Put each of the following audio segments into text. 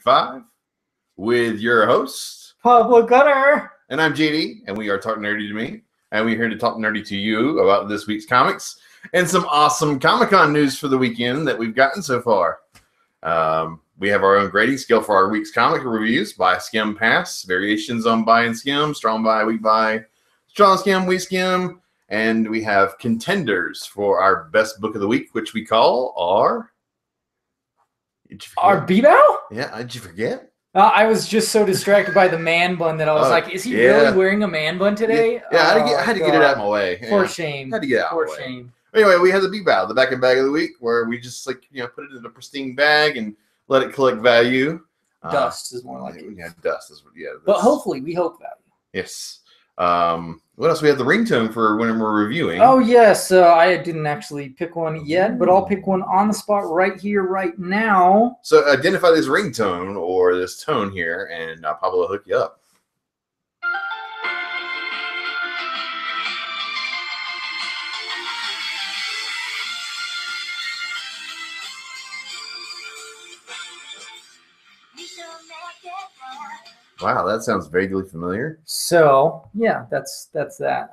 5 with your host, Pablo Gunner. And I'm JD, and we are Talk Nerdy to Me. And we're here to talk nerdy to you about this week's comics and some awesome Comic-Con news for the weekend that we've gotten so far. We have our own grading scale for our week's comic reviews: buy, skim, pass, variations on buy and skim, strong buy, weak buy, strong skim, weak skim, and we have contenders for our best book of the week, which we call our... Our B-Bow? Yeah, did you forget? I was just so distracted by the man bun that I was like, is he really wearing a man bun today? Yeah, I had to get it out of my way. For shame. Had to get it out For of my way. shame. Anyway, we had the B-Bow, the back and bag of the week, where we just put it in a pristine bag and let it collect value. Dust is more like it. Yeah, dust is what. Yeah, but hopefully, we hope value. Yes. What else? We have the ringtone for when we're reviewing. Oh yes, I didn't actually pick one yet, but I'll pick one on the spot right here, right now. So identify this ringtone or this tone here, and Pablo will hook you up. Wow, that sounds vaguely familiar. So yeah, that's that.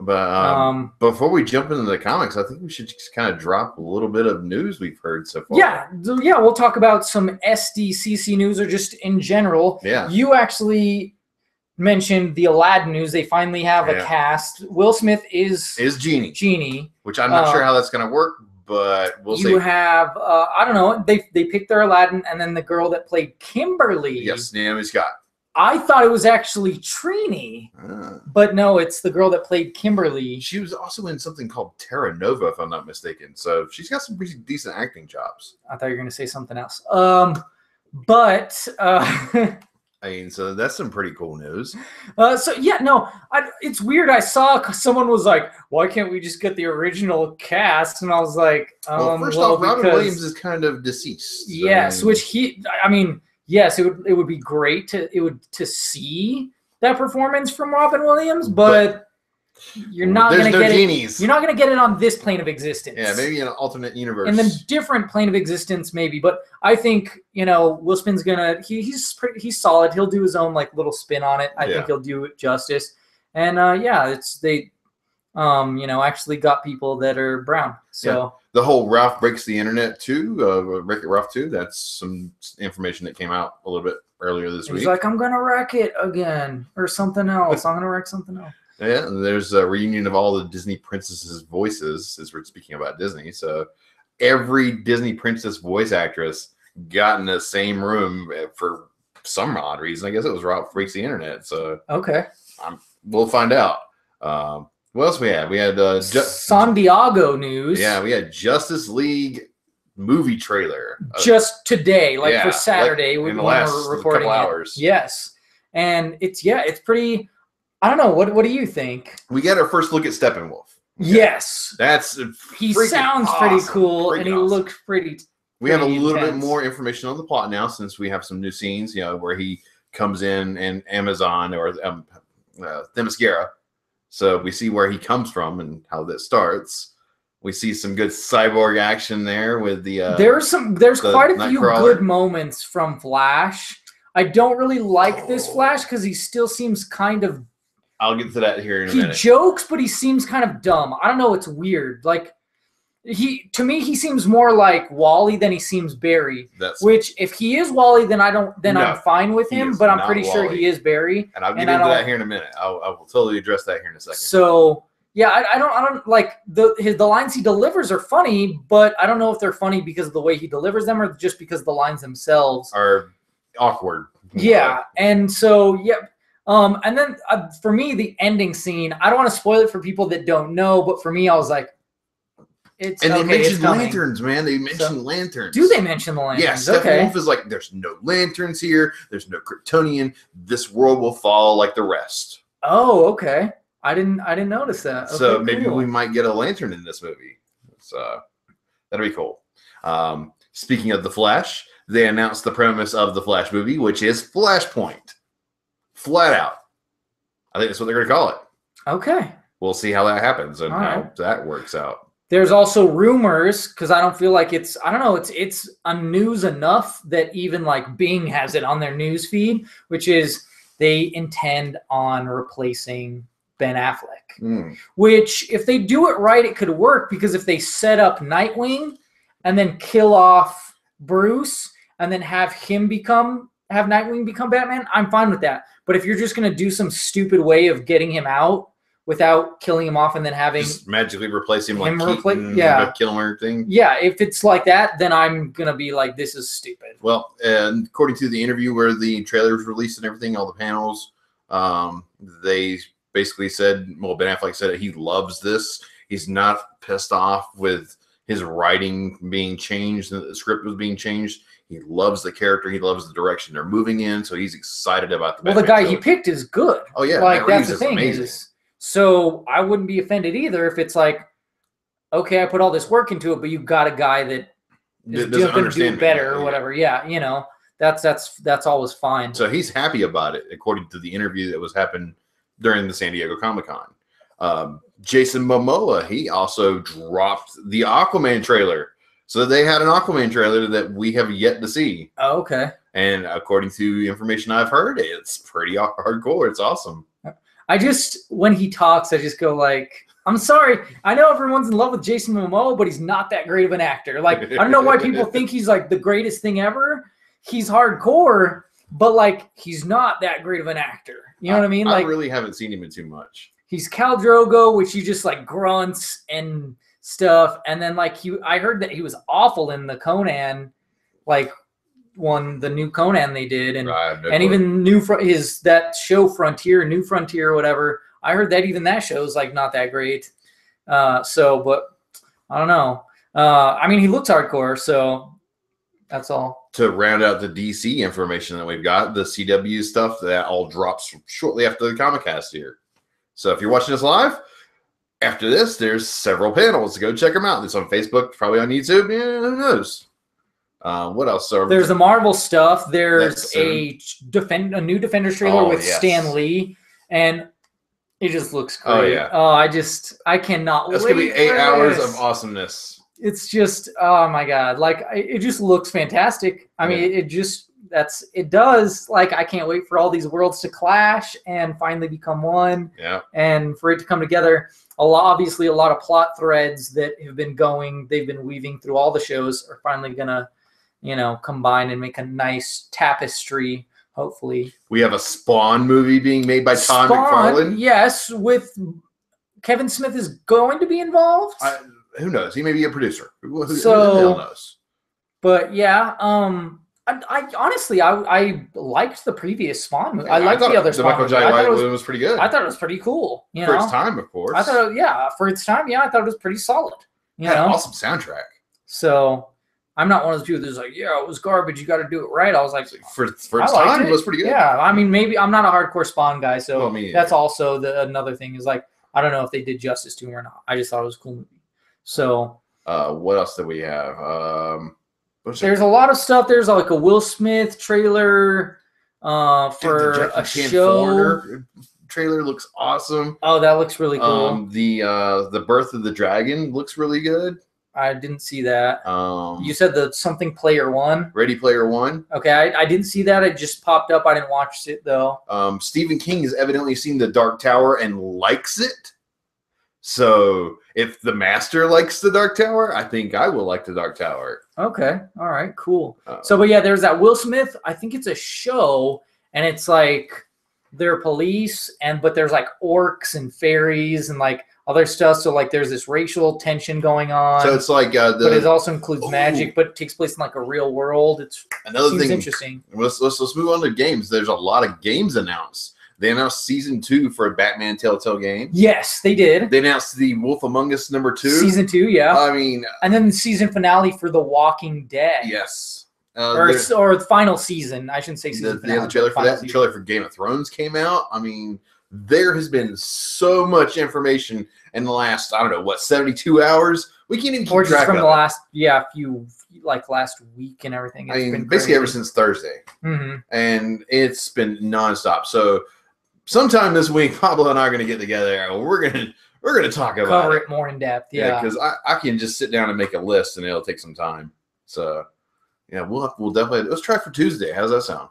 But before we jump into the comics, I think we should just kind of drop a little bit of news we've heard so far. Yeah, we'll talk about some SDCC news or just in general. Yeah. You actually mentioned the Aladdin news. They finally have a cast. Will Smith is Genie. Genie. Which I'm not sure how that's going to work, but we'll see. You have, I don't know, they picked their Aladdin, and then the girl that played Kimberly. Yes, Naomi Scott. I thought it was actually Trini, but no, it's the girl that played Kimberly. She was also in something called Terra Nova, if I'm not mistaken. So she's got some pretty decent acting chops. I thought you were going to say something else. But I mean, so that's some pretty cool news. It's weird. I saw someone was like, "Why can't we just get the original cast?" And I was like, first off, Robin Williams is kind of deceased. Yes, yes, it would be great to see that performance from Robin Williams, but you're not going to get it. You're not going to get it on this plane of existence. Yeah, maybe in an alternate universe. In the different plane of existence, maybe. But I think Will Smith's he's solid. He'll do his own little spin on it. I think he'll do it justice. And actually got people that are brown. So the whole Ralph Breaks the Internet 2, Wreck-It Ralph 2, that's some information that came out a little bit earlier this week. He's like, I'm going to wreck it again or something else. I'm going to wreck something else. Yeah, and there's a reunion of all the Disney princesses' voices, as we're speaking about Disney. So every Disney princess voice actress got in the same room for some odd reason. I guess it was Ralph Breaks the Internet. So okay, we'll find out. What else we had? We had San Diego news. Yeah, we had Justice League movie trailer just today, for Saturday. In the last couple hours. Yes, and it's pretty. I don't know. What do you think? We got our first look at Steppenwolf. Okay. Yes, he sounds awesome. Pretty cool, and he looks pretty. We have a little bit more information on the plot now, since we have some new scenes. Where he comes in and Amazon or Themyscira. So we see where he comes from and how that starts. We see some good cyborg action there with the. There's quite a few good moments from Flash. I don't really like this Flash because he still seems kind of. I'll get to that here in a minute. He jokes, but he seems kind of dumb. I don't know. It's weird. To me, he seems more like Wally than he seems Barry. Which, if he is Wally, then I'm fine with him. But I'm pretty sure he is Barry. And I'll get into that here in a minute. I will totally address that here in a second. So yeah, I don't like the lines he delivers are funny, but I don't know if they're funny because of the way he delivers them or just because the lines themselves are awkward. Yeah, and so and then for me, the ending scene. I don't want to spoil it for people that don't know, but for me, I was like. They mentioned lanterns, man. They mentioned lanterns. Do they mention the lanterns? Yeah, Steppenwolf is like, there's no lanterns here. There's no Kryptonian. This world will fall like the rest. Oh, okay. I didn't notice that. Okay, so maybe we might get a lantern in this movie. So that'll be cool. Speaking of the Flash, they announced the premise of the Flash movie, which is Flashpoint. Flat out. I think that's what they're going to call it. Okay. We'll see how that happens and how that works out. There's also rumors, because I don't feel like it's, I don't know, it's a news enough that even like Bing has it on their news feed, which is they intend on replacing Ben Affleck. Which, if they do it right, it could work, because if they set up Nightwing and then kill off Bruce and then have Nightwing become Batman, I'm fine with that. But if you're just going to do some stupid way of getting him out without killing him off and then having just magically replace him like Kilmer thing. Yeah, if it's like that, then I'm gonna be like, this is stupid. Well, and according to the interview where the trailer was released and everything, all the panels, they basically said, well, Ben Affleck said he loves this. He's not pissed off with his writing being changed and the script was being changed. He loves the character. He loves the direction they're moving in. So he's excited about the Batman. The guy he picked is good. Oh yeah, like that's the thing is. So I wouldn't be offended either if it's like, okay, I put all this work into it, but you got a guy that is going to do it better or whatever. Yeah, you know, that's always fine. So he's happy about it, according to the interview that was happening during the San Diego Comic-Con. Jason Momoa, he also dropped the Aquaman trailer. So they had an Aquaman trailer that we have yet to see. Oh, okay. And according to information I've heard, it's pretty hardcore. It's awesome. When he talks, I just go like, I'm sorry. I know everyone's in love with Jason Momoa, but he's not that great of an actor. Like, I don't know why people think he's like the greatest thing ever. He's hardcore, but like, he's not that great of an actor. You know what I mean? Like, I really haven't seen him in too much. He's Khal Drogo, which he just like grunts and stuff. And then like I heard that he was awful in the Conan, like the new Conan they did, and even that show New Frontier or whatever. I heard that even that show is like not that great. But I don't know. I mean, he looks hardcore, so that's all. To round out the DC information that we've got, the CW stuff that all drops shortly after the Comicast here. So if you're watching this live, after this, there's several panels. Go check them out. It's on Facebook, probably on YouTube. Yeah, who knows? What else? There's the Marvel stuff. There's a new Defenders trailer with Stan Lee, and it just looks great. Oh yeah. I cannot wait. It's gonna be 8 hours of awesomeness. It's just, oh my god, like it just looks fantastic. I mean, it does. Like, I can't wait for all these worlds to clash and finally become one. Yeah. And for it to come together. Obviously, a lot of plot threads that have been they've been weaving through all the shows are finally gonna, combine and make a nice tapestry. Hopefully, we have a Spawn movie being made by Todd McFarlane. Yes, with Kevin Smith is going to be involved. Who knows? He may be a producer. Who the hell knows? But yeah, I honestly liked the previous Spawn movie. I liked the other Spawn movie. It was pretty good. I thought it was pretty cool. For its time, of course. I thought, for its time, I thought it was pretty solid. Awesome soundtrack. So I'm not one of those people that's like, yeah, it was garbage. You got to do it right. I was like, for its time, it was pretty good. Yeah, I mean, maybe I'm not a hardcore Spawn guy, so that's also another thing is like, I don't know if they did justice to him or not. I just thought it was a cool movie. So what else do we have? There's a lot of stuff. There's like a Will Smith trailer for a show. Trailer looks awesome. Oh, that looks really cool. The Birth of the Dragon looks really good. I didn't see that. You said the something Player One. Ready Player One. Okay, I didn't see that. It just popped up. I didn't watch it though. Stephen King has evidently seen The Dark Tower and likes it. So if the master likes The Dark Tower, I think I will like The Dark Tower. Okay. All right. Cool. But yeah, there's that Will Smith. I think it's a show, and it's like they're police, but there's like orcs and fairies and like other stuff. So like there's this racial tension going on. So it's like but it also includes magic, but it takes place in like a real world. It's another thing interesting. Let's move on to games. There's a lot of games announced. They announced season 2 for Batman Telltale game. Yes, they did. They announced the Wolf Among Us #2. Season 2, yeah. I mean, and then the season finale for The Walking Dead. Yes. Or the final season. I shouldn't say season finale. The trailer for that. The trailer for Game of Thrones came out. I mean, there has been so much information in the last, 72 hours? We can't even keep track of it. From the last, last week and everything. It's been basically ever since Thursday. Mm-hmm. And it's been nonstop. So sometime this week, Pablo and I are going to get together and we're going we're going to talk about cover it more in depth. Yeah, because I can just sit down and make a list, and it'll take some time. So yeah, we'll definitely let's try for Tuesday. How's that sound?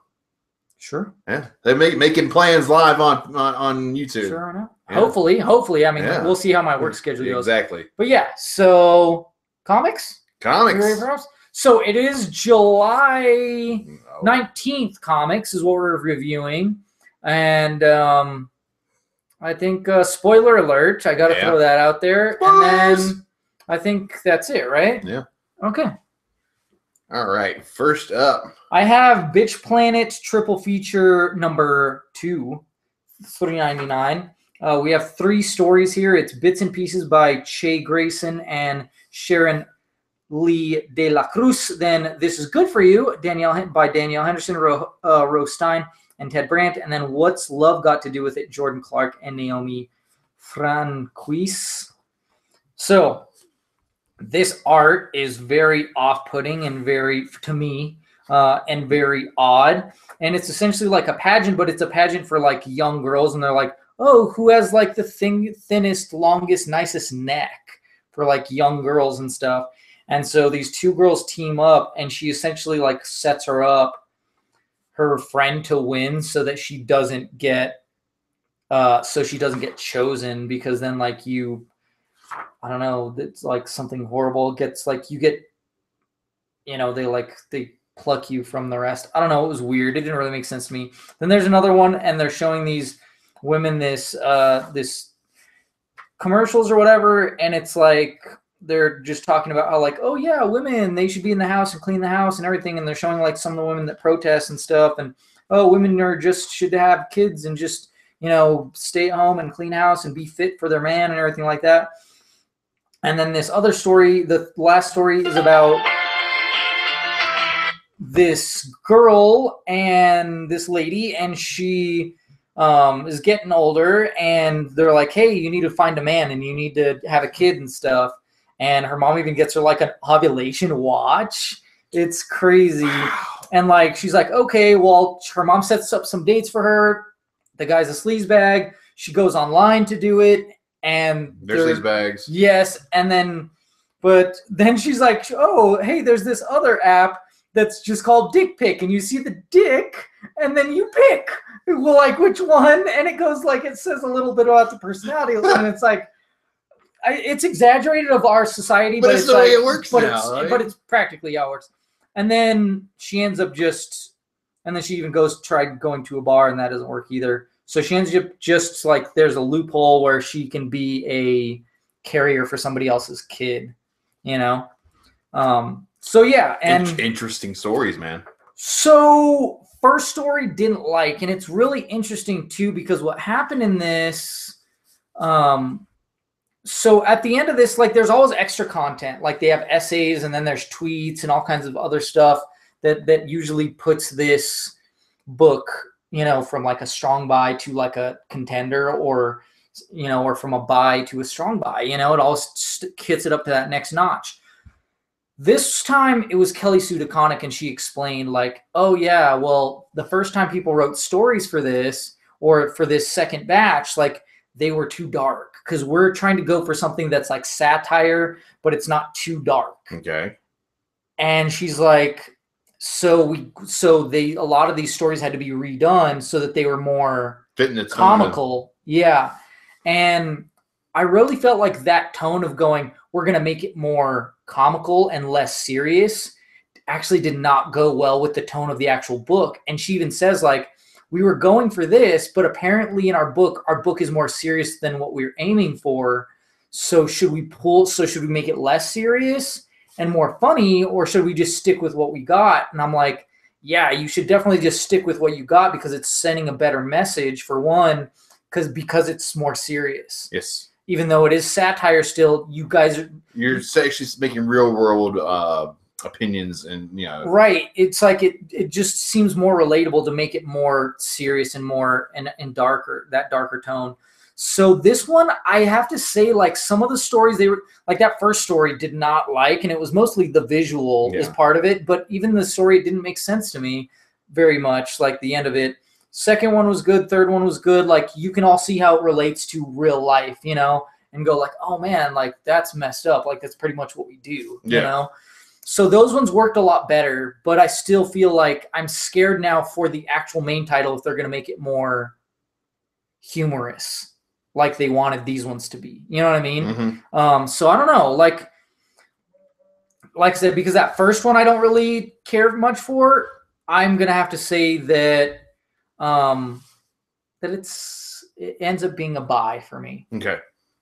Sure. Yeah, they're making plans live on YouTube. Sure, I know. Yeah. Hopefully. I mean, we'll see how my work schedule goes. Exactly. But yeah, so comics. So it is July 19th. Comics is what we're reviewing, and I think spoiler alert. I got to throw that out there, Spoilers! And then I think that's it, right? Yeah. Okay. All right. First up, I have Bitch Planet triple feature number 2, $3.99. We have 3 stories here. It's Bits and Pieces by Che Grayson and Sharon Lee de la Cruz. Then This Is Good for You by Danielle Henderson, Rose Stein, and Ted Brandt. And then What's Love Got to Do with It? Jordan Clark and Naomi Franquise. So this art is very off-putting and very, to me, and very odd. And it's essentially like a pageant, but it's a pageant for like young girls. And they're like, oh, who has like the thinnest, longest, nicest neck for like young girls and stuff. And so these 2 girls team up, and she essentially like sets her friend to win so that she doesn't get chosen, because then like I don't know, it's like something horrible gets like they pluck you from the rest. I don't know, it was weird. It didn't really make sense to me. Then there's another one, and they're showing these women this commercials or whatever, and it's like they're just talking about how like, oh yeah, women, they should be in the house and clean the house and everything, and they're showing like some of the women that protest and stuff, and oh, women should have kids and just stay at home and clean house and be fit for their man and everything like that. And then this other story, the last story, is about this girl and this lady, and she is getting older, and they're like, hey, you need to find a man and you need to have a kid and stuff. And her mom even gets her like an ovulation watch. It's crazy. Wow. And like, she's like, okay, well, her mom sets up some dates for her. The guy's a sleazebag. She goes online to do it. And they're sleazebags. Yes. But then she's like, oh, hey, there's this other app that's just called Dick Pic. And you see the dick, and then you pick, well, like which one. And it goes like, it says a little bit about the personality. And it's like, it's exaggerated of our society, but it's the way it works now, right? But it's practically how it works. And then she ends up and then she even tried going to a bar, and that doesn't work either. So she ends up just like, there's a loophole where she can be a carrier for somebody else's kid, So yeah, and interesting stories, man. So first story didn't like, and it's really interesting too, because what happened in this, so at the end of this, like there's always extra content, like they have essays, and then there's tweets and all kinds of other stuff that usually puts this book, from like a strong buy to like a contender, or from a buy to a strong buy, it all hits it up to that next notch. This time it was Kelly Sue DeConnick, and she explained like, oh yeah, well, the first time people wrote stories for this, or for this second batch, like they were too dark, because we're trying to go for something that's like satire, but it's not too dark. Okay. And she's like, a lot of these stories had to be redone so that they were more comical. Yeah. And I really felt like that tone of going, we're going to make it more comical and less serious, actually did not go well with the tone of the actual book. And she even says like, we were going for this, but apparently in our book is more serious than what we were aiming for. So should we make it less serious and more funny, or should we just stick with what we got? And I'm like, yeah, you should definitely just stick with what you got, because it's sending a better message, for one, because it's more serious. Yes. Even though it is satire still, you're actually making real world opinions, and right. It's like it just seems more relatable to make it more serious and more and darker, that darker tone. So this one, I have to say, like some of the stories, they were like, that first story did not like, and it was mostly the visual is part of it, but even the story, it didn't make sense to me very much, like the end of it. Second one was good, third one was good, like you can all see how it relates to real life, and go like, oh man, like that's messed up. Like that's pretty much what we do, you know? So those ones worked a lot better, but I still feel like I'm scared now for the actual main title if they're going to make it more humorous like they wanted these ones to be. You know what I mean? So I don't know. Like I said, because that first one I don't really care much for, I'm going to have to say that it ends up being a buy for me. Okay.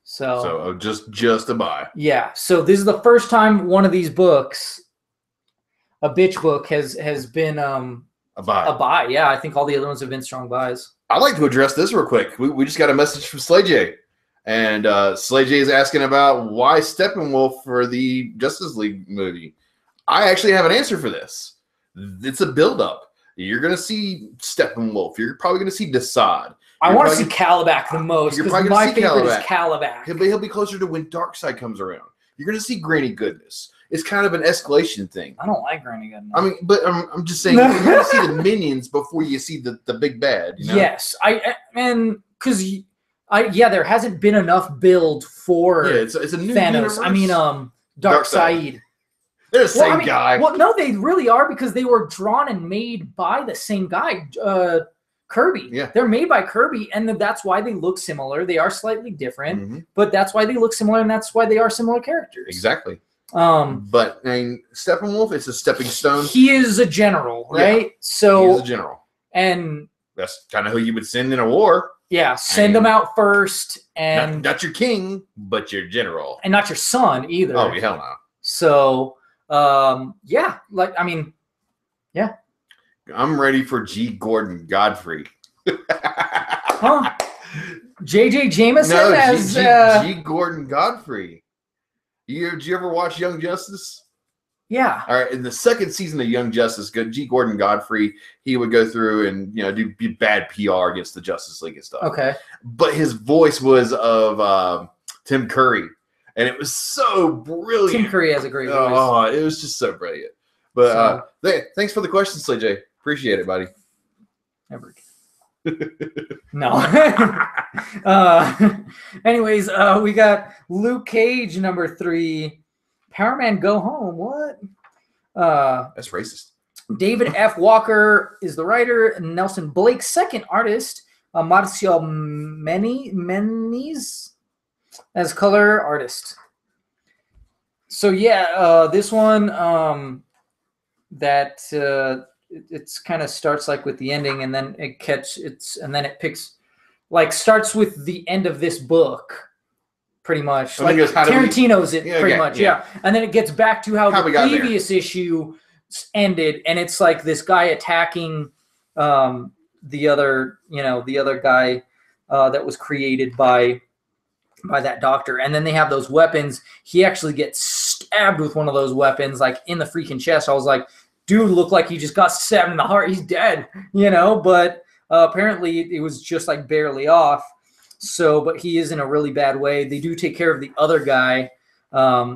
So just a buy. Yeah. So this is the first time one of these books, a bitch book, has been a buy. A buy. Yeah. I think all the other ones have been strong buys. I'd like to address this real quick. We just got a message from Slay J. And Slay J is asking about why Steppenwolf for the Justice League movie. I actually have an answer for this. It's a build-up. You're going to see Steppenwolf. You're probably going to see Desaad. I want to see Calabac the most because my favorite is Calabac. He'll be closer to when Darkseid comes around. You're going to see Granny Goodness. It's kind of an escalation thing. I don't like Granny Goodness. I mean, but I'm just saying, you're going to see the minions before you see the big bad. You know? Yes. There hasn't been enough build for it's a new Thanos. Universe. I mean, Darkseid. They're the same guy. Well, no, they really are because they were drawn and made by the same guy, Kirby. Yeah. They're made by Kirby, and that's why they look similar. They are slightly different, but that's why they look similar, and that's why they are similar characters. Exactly. But I mean, Steppenwolf is a stepping stone. He is a general, right? Yeah, so he is a general, and that's kind of who you would send in a war. Yeah, send him out first, and not your king, but your general, and not your son either. Oh, hell no. So, I'm ready for G. Gordon Godfrey. Huh? J.J. Jameson as G. Gordon Godfrey. Did you ever watch Young Justice? Yeah. All right. In the second season of Young Justice, G. Gordon Godfrey, he would go through and do bad PR against the Justice League and stuff. Okay. But his voice was of Tim Curry, and it was so brilliant. Tim Curry has a great voice. Oh, it was just so brilliant. But thanks for the question, Slay J. Appreciate it, buddy. Never. No. Anyways, we got Luke Cage #3. Power Man Go Home. What? That's racist. David F. Walker is the writer. Nelson Blake, second artist. Marcio Meniz as color artist. So yeah, this one it's kind of starts like with the ending, and then it starts with the end of this book. Pretty much. Like Tarantino's pretty much. Yeah. And then it gets back to how the previous issue ended. And it's like this guy attacking the other guy that was created by that doctor. And then they have those weapons. He actually gets stabbed with one of those weapons, like in the freaking chest. I was like, dude looked like he just got stabbed in the heart. He's dead, but apparently it was just like barely off. So, but he is in a really bad way. They do take care of the other guy.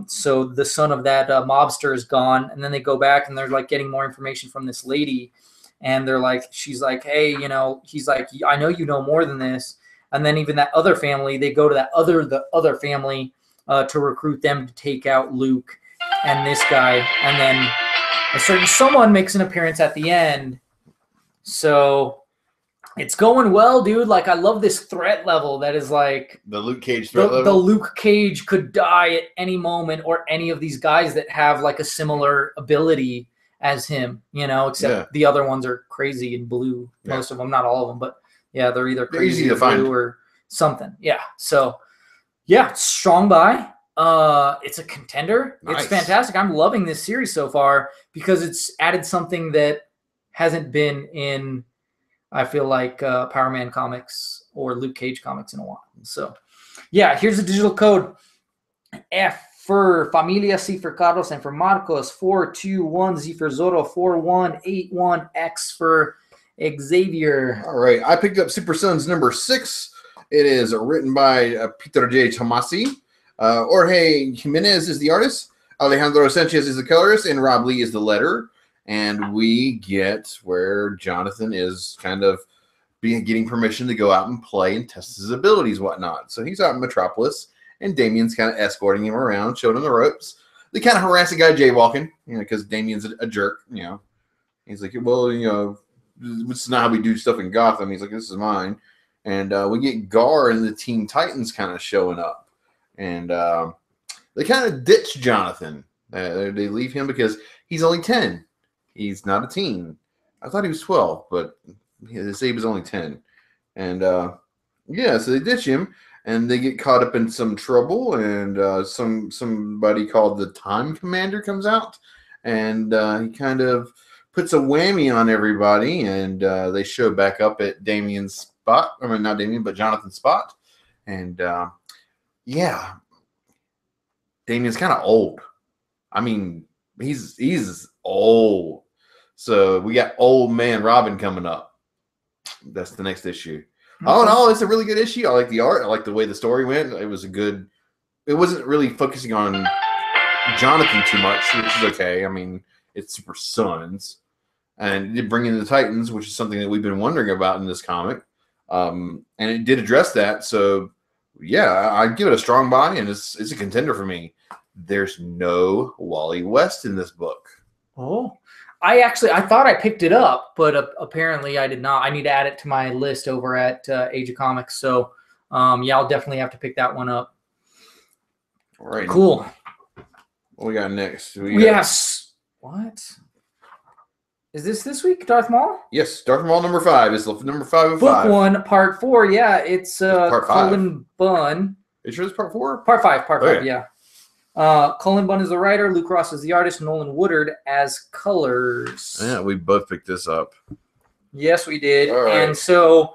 So the son of that mobster is gone. And then they go back and they're like getting more information from this lady. And they're like, she's like, hey, he's like, I know you know more than this. And then even that other family, they go to the other family to recruit them to take out Luke and this guy. And then a certain someone makes an appearance at the end. So it's going well, dude. Like, I love this threat level that is like the Luke Cage threat level. The Luke Cage could die at any moment, or any of these guys that have like a similar ability as him, except the other ones are crazy and blue. Yeah. Most of them, not all of them, but yeah, they're either crazy or blue or something. Yeah. So yeah, strong buy. It's a contender. Nice. It's fantastic. I'm loving this series so far because it's added something that hasn't been in, I feel like, Power Man comics or Luke Cage comics in a while. So, yeah, here's the digital code. F for Familia, C for Carlos, and for Marcos, 421, Z for Zorro, 4181, X for Xavier. All right, I picked up Super Sons #6. It is written by Peter J. Tomasi. Jorge Jimenez is the artist. Alejandro Sanchez is the colorist, and Rob Lee is the letterer. And we get where Jonathan is kind of getting permission to go out and play and test his abilities, whatnot. So he's out in Metropolis, and Damien's kind of escorting him around, showing him the ropes. They kind of harass the guy jaywalking, because Damien's a jerk, He's like, well, this is not how we do stuff in Gotham. He's like, this is mine. And we get Gar and the Teen Titans kind of showing up. And they kind of ditch Jonathan. They leave him because he's only 10. He's not a teen. I thought he was 12, but they say he was only 10. And, so they ditch him. And they get caught up in some trouble. And somebody called the Time Commander comes out. And he kind of puts a whammy on everybody, and they show back up at Damien's spot. I mean, not Damien, but Jonathan's spot. And, Damien's kind of old. I mean, he's old. So we got Old Man Robin coming up. That's the next issue. All in all, it's a really good issue. I like the art. I like the way the story went. It wasn't really focusing on Jonathan too much, which is okay. I mean, it's Super Sons. And it did bring in the Titans, which is something that we've been wondering about in this comic. And it did address that. So, yeah, I'd give it a strong buy, and it's a contender for me. There's no Wally West in this book. Oh, I thought I picked it up, but apparently I did not. I need to add it to my list over at Age of Comics. So, I'll definitely have to pick that one up. All right. Cool. What we got next? What? Is this week, Darth Maul? Yes, Darth Maul number 5. It's number 5 of 5. Book 1, part 4. Yeah, it's part 5. Cullen Bunn. You sure it's part 4? Part 5, yeah. Cullen Bunn is the writer, Luke Ross is the artist, Nolan Woodard as colors. Yeah, we both picked this up. Yes, we did. All right. And so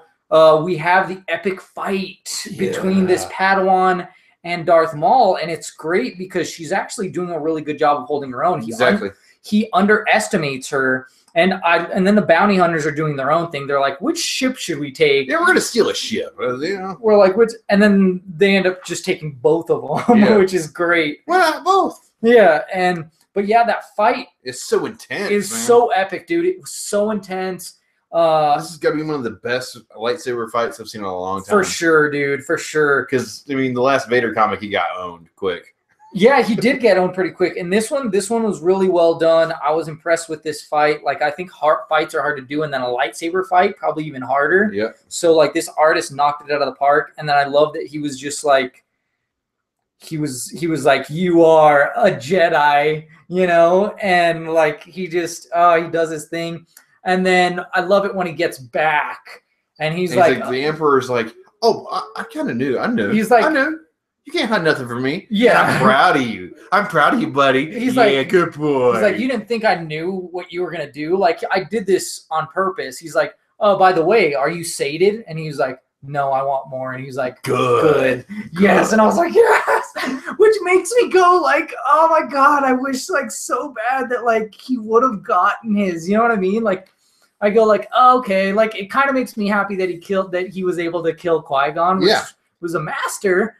we have the epic fight between this Padawan and Darth Maul, and it's great because she's actually doing a really good job of holding her own. Exactly. He underestimates her. And then the bounty hunters are doing their own thing. They're like, which ship should we take? Yeah, we're going to steal a ship. We're like, which? And then they end up just taking both of them, which is great. Why not both? Yeah, but that fight is so intense. It's so epic, dude. It was so intense. This has got to be one of the best lightsaber fights I've seen in a long time. For sure, dude. For sure. Because, the last Vader comic, he got owned quick. Yeah, he did get owned pretty quick. And this one was really well done. I was impressed with this fight. Like, I think fights are hard to do, and then a lightsaber fight, probably even harder. Yeah. So, like, this artist knocked it out of the park. And then I love that he was just like, he was like, you are a Jedi, and like, he just, he does his thing. And then I love it when he gets back, and he's like, the Emperor's like, oh, I kind of knew. I knew. He's like, I knew. You can't hide nothing from me. Yeah. I'm proud of you. I'm proud of you, buddy. He's like, good boy. He's like, you didn't think I knew what you were going to do? Like, I did this on purpose. He's like, oh, by the way, are you sated? And he's like, no, I want more. And he's like, good. Yes. And I was like, yes. Which makes me go like, oh my God, I wish like so bad that like he would have gotten his, you know what I mean? Like, I go like, oh, okay. Like, it kind of makes me happy that he was able to kill Qui-Gon, which was a master.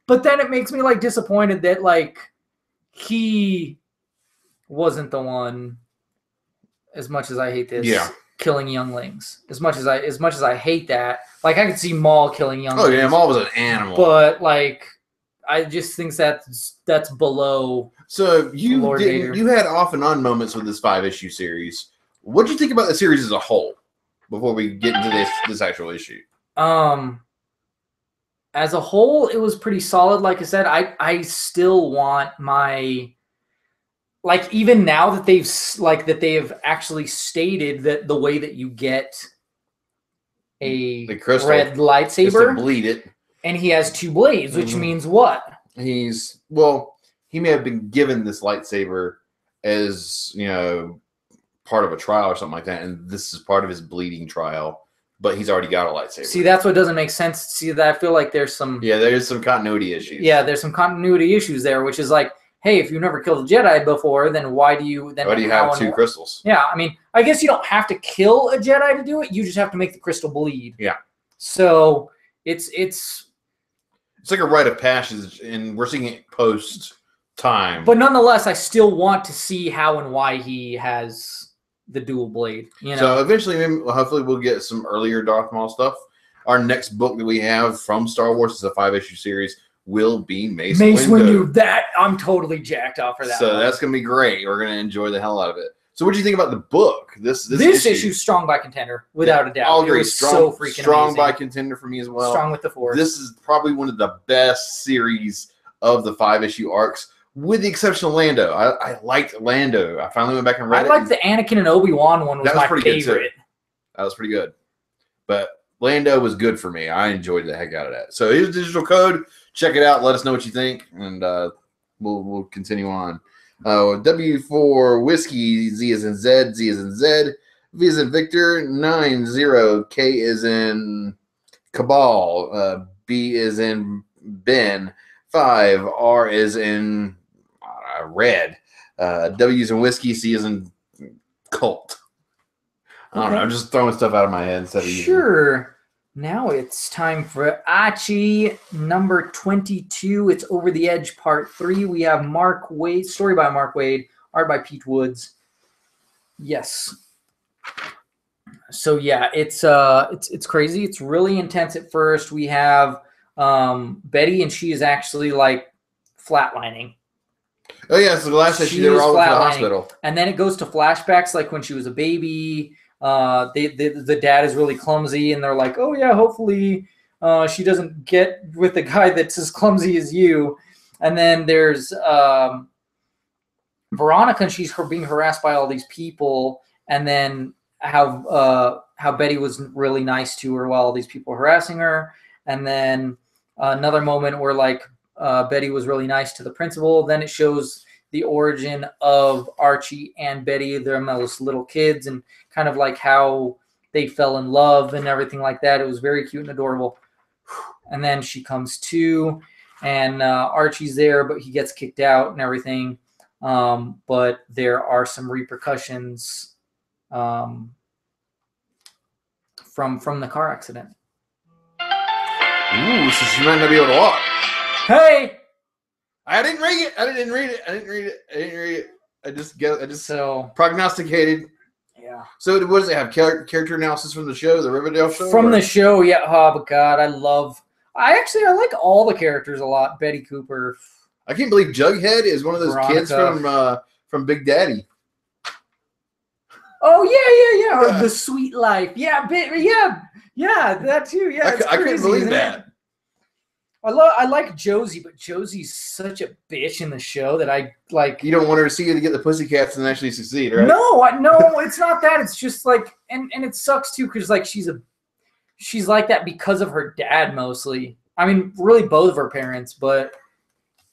But then it makes me like disappointed that like he wasn't the one. As much as I hate this, killing younglings. As much as I hate that, like I could see Maul killing younglings. Oh yeah, Maul was an animal. But like, I just think that's below. So you had off and on moments with this 5-issue series. What do you think about the series as a whole? Before we get into this actual issue. As a whole, it was pretty solid. Like I said, I still want my, like, even now that they have actually stated that the way that you get a red lightsaber is to bleed it, and he has 2 blades, which means what? He may have been given this lightsaber as part of a trial or something like that, and this is part of his bleeding trial. But he's already got a lightsaber. See, that's what doesn't make sense. See, that I feel like there's some... Yeah, there's some continuity issues. Yeah, there's some continuity issues there, which is like, hey, if you've never killed a Jedi before, then why do you have 2 crystals? Yeah, I mean, I guess you don't have to kill a Jedi to do it. You just have to make the crystal bleed. Yeah. So it's like a rite of passage, and we're seeing it post-time. But nonetheless, I still want to see how and why he has... the dual blade, So eventually, hopefully, we'll get some earlier Darth Maul stuff. Our next book that we have from Star Wars is a 5-issue series will be Mace Windu. That I'm totally jacked off for that. So that's gonna be great. We're gonna enjoy the hell out of it. So what do you think about the book? This issue's strong by contender, without a doubt. I'll agree. It was so freaking strong amazing. by contender for me as well. Strong with the Force. This is probably one of the best series of the 5-issue arcs, with the exception of Lando. I liked Lando. I finally went back and read it. I liked the Anakin and Obi-Wan one. Was my favorite. That was pretty good. But Lando was good for me. I enjoyed the heck out of that. So here's digital code. Check it out. Let us know what you think, and we'll continue on. W for Whiskey, Z is in Z, Z is in Z, V is in Victor, 90, K is in Cabal, B is in Ben, 5, R is in Red, W is in Whiskey, C is in Cult. I don't know. I'm just throwing stuff out of my head instead of Sure. Now it's time for Archie number 22. It's Over the Edge part 3. We have Mark Waid, story by Mark Waid, art by Pete Woods. Yes. So yeah, it's crazy. It's really intense at first. We have Betty, and she is actually like flatlining. Oh yeah, so the last issue they were all in the hospital. And then it goes to flashbacks like when she was a baby. The dad is really clumsy, and they're like, oh yeah, hopefully she doesn't get with the guy that's as clumsy as you. And then there's Veronica, and she's being harassed by all these people, and then how Betty was really nice to her while all these people were harassing her. And then another moment where like Betty was really nice to the principal. Then it shows the origin of Archie and Betty. They're those little kids, and kind of like how they fell in love and everything like that. It was very cute and adorable. And then she comes to, and Archie's there, but he gets kicked out and everything. But there are some repercussions from the car accident. Ooh, so she might not be able to walk. Hey! I didn't read it. I just prognosticated. Yeah. So what does it have? Character analysis from the show, the Riverdale show? From the show, yeah. Oh, but God, I like all the characters a lot. Betty Cooper. I can't believe Jughead is one of those kids from Big Daddy. Oh yeah. Or The Sweet Life. Yeah, that too. Yeah, I couldn't believe that. I like Josie, but Josie's such a bitch in the show that I like. You don't want her to see you to get the Pussycats and actually succeed, right? No, it's not that. It's just like, and it sucks too, because like she's like that because of her dad mostly. I mean, really both of her parents, but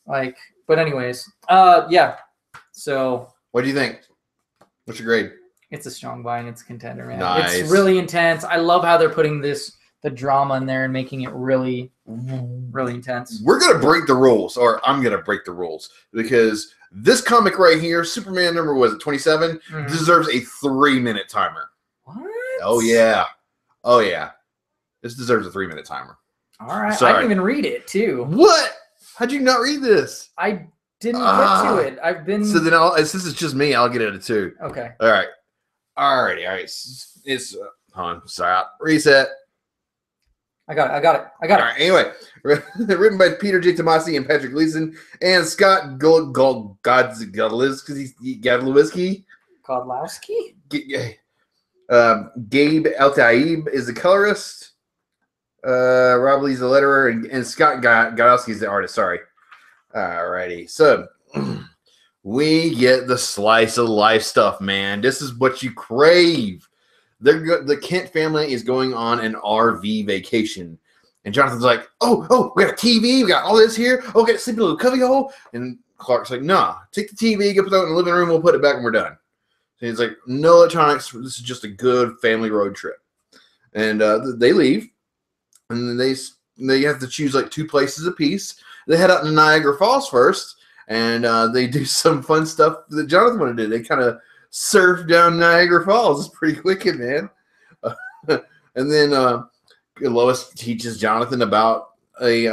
anyways, yeah. So, what do you think? What's your grade? It's a strong buy, and it's a contender, man. Nice. It's really intense. I love how they're putting the drama in there and making it really, really intense. We're going to break the rules, or I'm going to break the rules, because this comic right here, Superman number, was it 27, deserves a 3-minute timer. What? Oh, yeah. This deserves a 3-minute timer. All right. Sorry. I didn't even read it, too. What? How'd you not read this? I didn't get to it. I've been... So then, since it's just me, I'll get it at 2. Okay. All right. All right. It's... hold on. Stop. Reset. I got it. All right. Anyway, written by Peter J. Tomasi and Patrick Gleason and Scott Godlewski. Gabe Altaib is the colorist. Rob Lee's the letterer, and Scott Godlewski is the artist. Sorry. All righty. So we get the slice of life stuff, man. This is what you crave. The Kent family is going on an RV vacation. And Jonathan's like, oh, we got a TV. We got all this here. Oh, we got to sleep in a little cubby hole. And Clark's like, nah, take the TV, go put it in the living room. We'll put it back when we're done. So he's like, no electronics. This is just a good family road trip. And they leave. And then they have to choose like 2 places apiece. They head out to Niagara Falls first. And they do some fun stuff that Jonathan wanted to do. They kind of surf down Niagara Falls. It's pretty wicked, man. And then Lois teaches Jonathan about a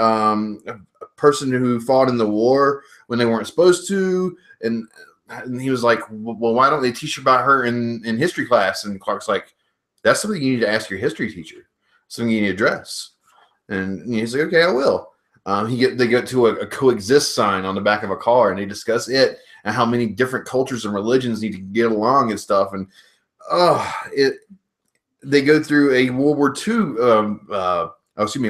person who fought in the war when they weren't supposed to, and he was like, well, why don't they teach about her in history class? And Clark's like, that's something you need to ask your history teacher, something you need to address. And he's like, okay, I will. They go to a coexist sign on the back of a car, and they discuss it and how many different cultures and religions need to get along and stuff. And they go through a World War II,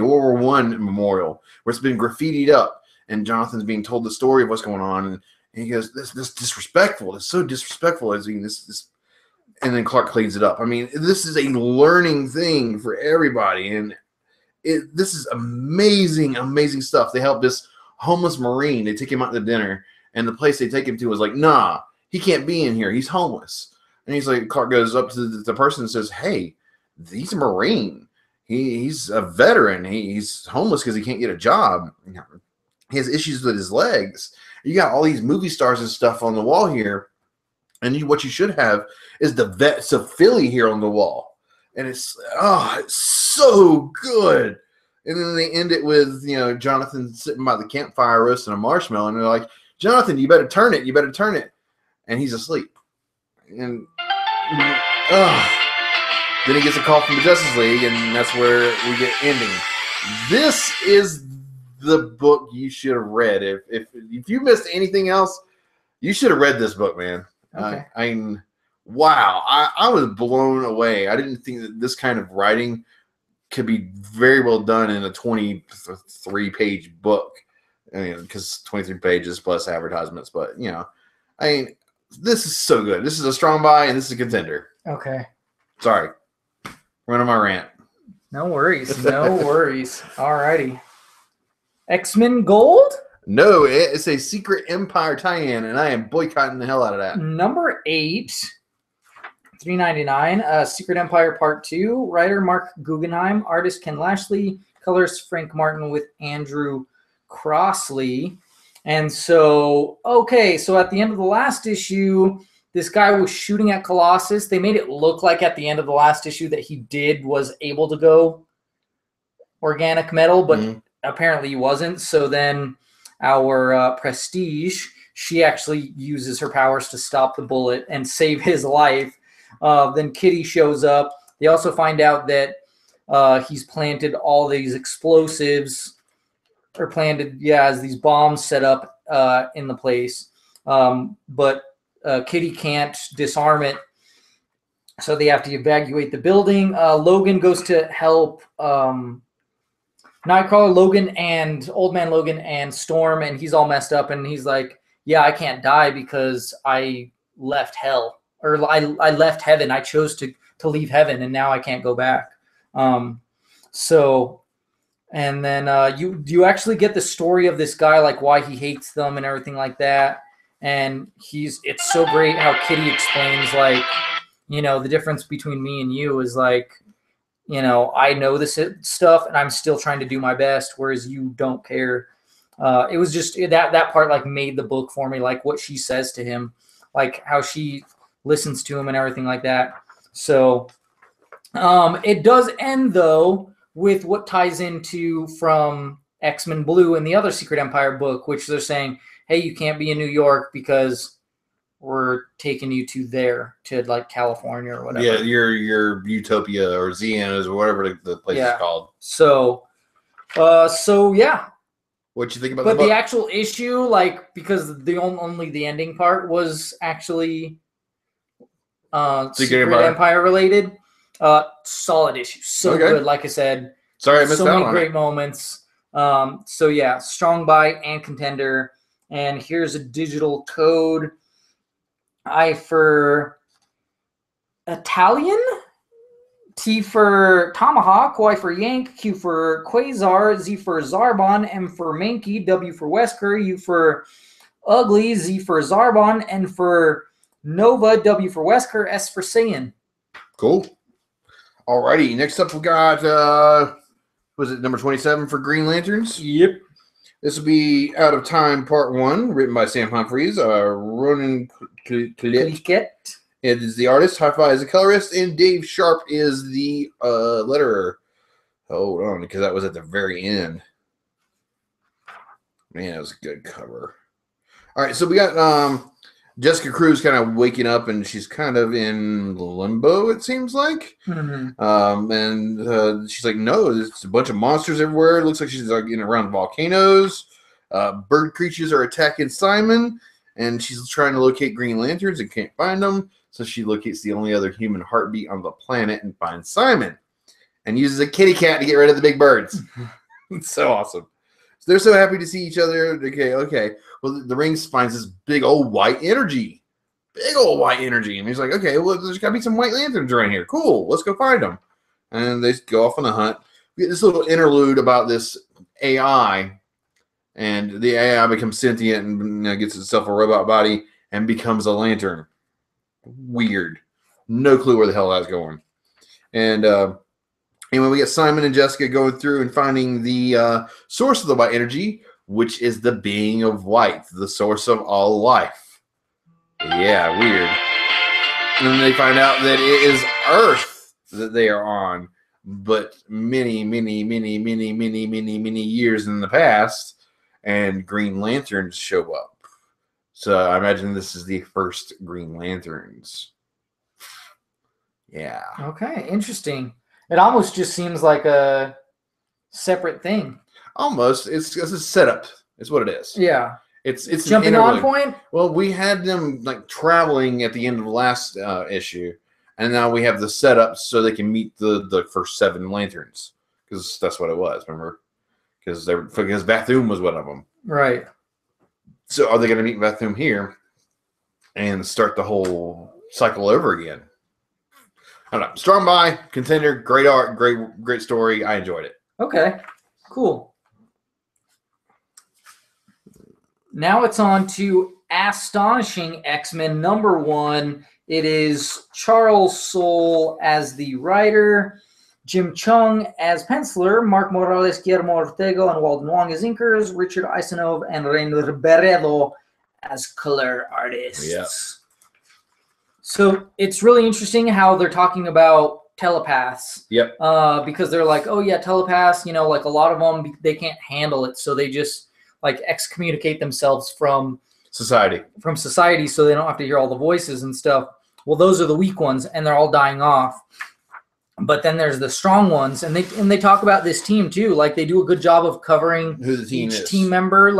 World War I memorial where it's been graffitied up, and Jonathan's being told the story of what's going on, and he goes, "This disrespectful. It's so disrespectful." As this, and then Clark cleans it up. I mean, this is a learning thing for everybody, and this is amazing, amazing stuff. They help this homeless Marine. They take him out to dinner, and the place they take him to was like, "Nah, he can't be in here. He's homeless." And he's like, Clark goes up to the person and says, "Hey, he's a Marine. He's a veteran. He's homeless because he can't get a job. He has issues with his legs. You got all these movie stars and stuff on the wall here, and what you should have is the vets of Philly here on the wall." And it's so good. And then they end it with, Jonathan sitting by the campfire roasting a marshmallow, and they're like, "Jonathan, you better turn it. You better turn it." And he's asleep. And then he gets a call from the Justice League, and that's where we get ending. This is the book you should have read. If you missed anything else, you should have read this book, man. Okay. Wow, I was blown away. I didn't think that this kind of writing could be very well done in a 23-page book. I mean, because 23 pages plus advertisements, but this is so good. This is a strong buy, and this is a contender. Okay. Sorry, running my rant. No worries. No worries. Alrighty. X-Men Gold? No, it's a Secret Empire tie-in, and I am boycotting the hell out of that. Number 8, $3.99. Secret Empire Part 2. Writer Mark Guggenheim. Artist Ken Lashley. Colorist Frank Martin with Andrew Crossley. And so at the end of the last issue, this guy was shooting at Colossus. They made it look like at the end of the last issue that he was able to go organic metal, but apparently he wasn't. So then our Prestige, she actually uses her powers to stop the bullet and save his life. Then Kitty shows up. They also find out that he's planted all these explosives, or planted, as these bombs set up in the place. But Kitty can't disarm it, so they have to evacuate the building. Logan goes to help Nightcrawler, Logan, and Old Man Logan and Storm, and he's all messed up, and he's like, "Yeah, I can't die because I left hell, or I left heaven. I chose to leave heaven, and now I can't go back." And then you actually get the story of this guy, like why he hates them and everything like that. And it's so great how Kitty explains, like, the difference between me and you is like, I know this stuff and I'm still trying to do my best, whereas you don't care. It was just that part like made the book for me, like what she says to him, like how she listens to him and everything like that. So it does end though with what ties into from X-Men Blue and the other Secret Empire book, which they're saying, "Hey, you can't be in New York because we're taking you to like California or whatever." Yeah, your Utopia or Xenos or whatever the place is called. So yeah. What you think about the book? But the actual issue, like, because only the ending part was actually Secret Empire related. Solid issue. So good. Like I said, sorry, I missed so out many on great it. moments. So yeah, strong buy and contender. And here's a digital code. I for Italian, T for Tomahawk, Y for Yank, Q for Quasar, Z for Zarbon, M for Mankey, W for Wesker, U for Ugly, Z for Zarbon, N for Nova, W for Wesker, S for Saiyan. Cool. Alrighty, next up we got was it number 27 for Green Lanterns? Yep. This will be Out of Time Part 1, written by Sam Humphries, Ronan Kliket. It is the artist, Hi-Fi is the colorist, and Dave Sharp is the letterer. Hold on, because that was at the very end. Man, that was a good cover. All right, so we got Jessica Cruz kind of waking up, and she's kind of in limbo, it seems like. And she's like, no, there's a bunch of monsters everywhere. It looks like she's like around volcanoes. Bird creatures are attacking Simon, and she's trying to locate Green Lanterns and can't find them. So she locates the only other human heartbeat on the planet and finds Simon, and uses a kitty cat to get rid of the big birds. It's so awesome. So they're so happy to see each other. Okay. Well, the Rings finds this big old white energy. And he's like, okay, well, there's got to be some white lanterns around here. Cool, let's go find them. And they go off on a hunt. We get this little interlude about this AI, and the AI becomes sentient and gets itself a robot body and becomes a lantern. Weird. No clue where the hell that's going. And anyway, we get Simon and Jessica going through and finding the source of the white energy, which is the being of white, the source of all life. Yeah, weird. And then they find out that it is Earth that they are on, but many years in the past, and Green Lanterns show up. So I imagine this is the first Green Lanterns. Yeah. Okay, interesting. It almost just seems like a separate thing. Almost. It's a setup. It's what it is. Yeah. It's jumping on point. Well, we had them like traveling at the end of the last issue, and now we have the setup so they can meet the first 7 lanterns, because that's what it was. Remember, because Vathum was one of them. Right. So are they going to meet Vathum here and start the whole cycle over again? I don't know. Strong buy, contender, great art, great story. I enjoyed it. Okay, cool. Now it's on to Astonishing X-Men #1. It is Charles Soule as the writer, Jim Chung as penciler, Mark Morales, Guillermo Ortega, and Walden Wong as inkers, Richard Isanove and Reiner Beredo as color artists. Yeah. So it's really interesting how they're talking about telepaths. Yep. Because they're like, oh yeah, telepaths, like a lot of them, they can't handle it. So they just like excommunicate themselves from society, so they don't have to hear all the voices and stuff. Well, those are the weak ones, and they're all dying off. But then there's the strong ones, and they talk about this team too. Like they do a good job of covering who the team is. Team member,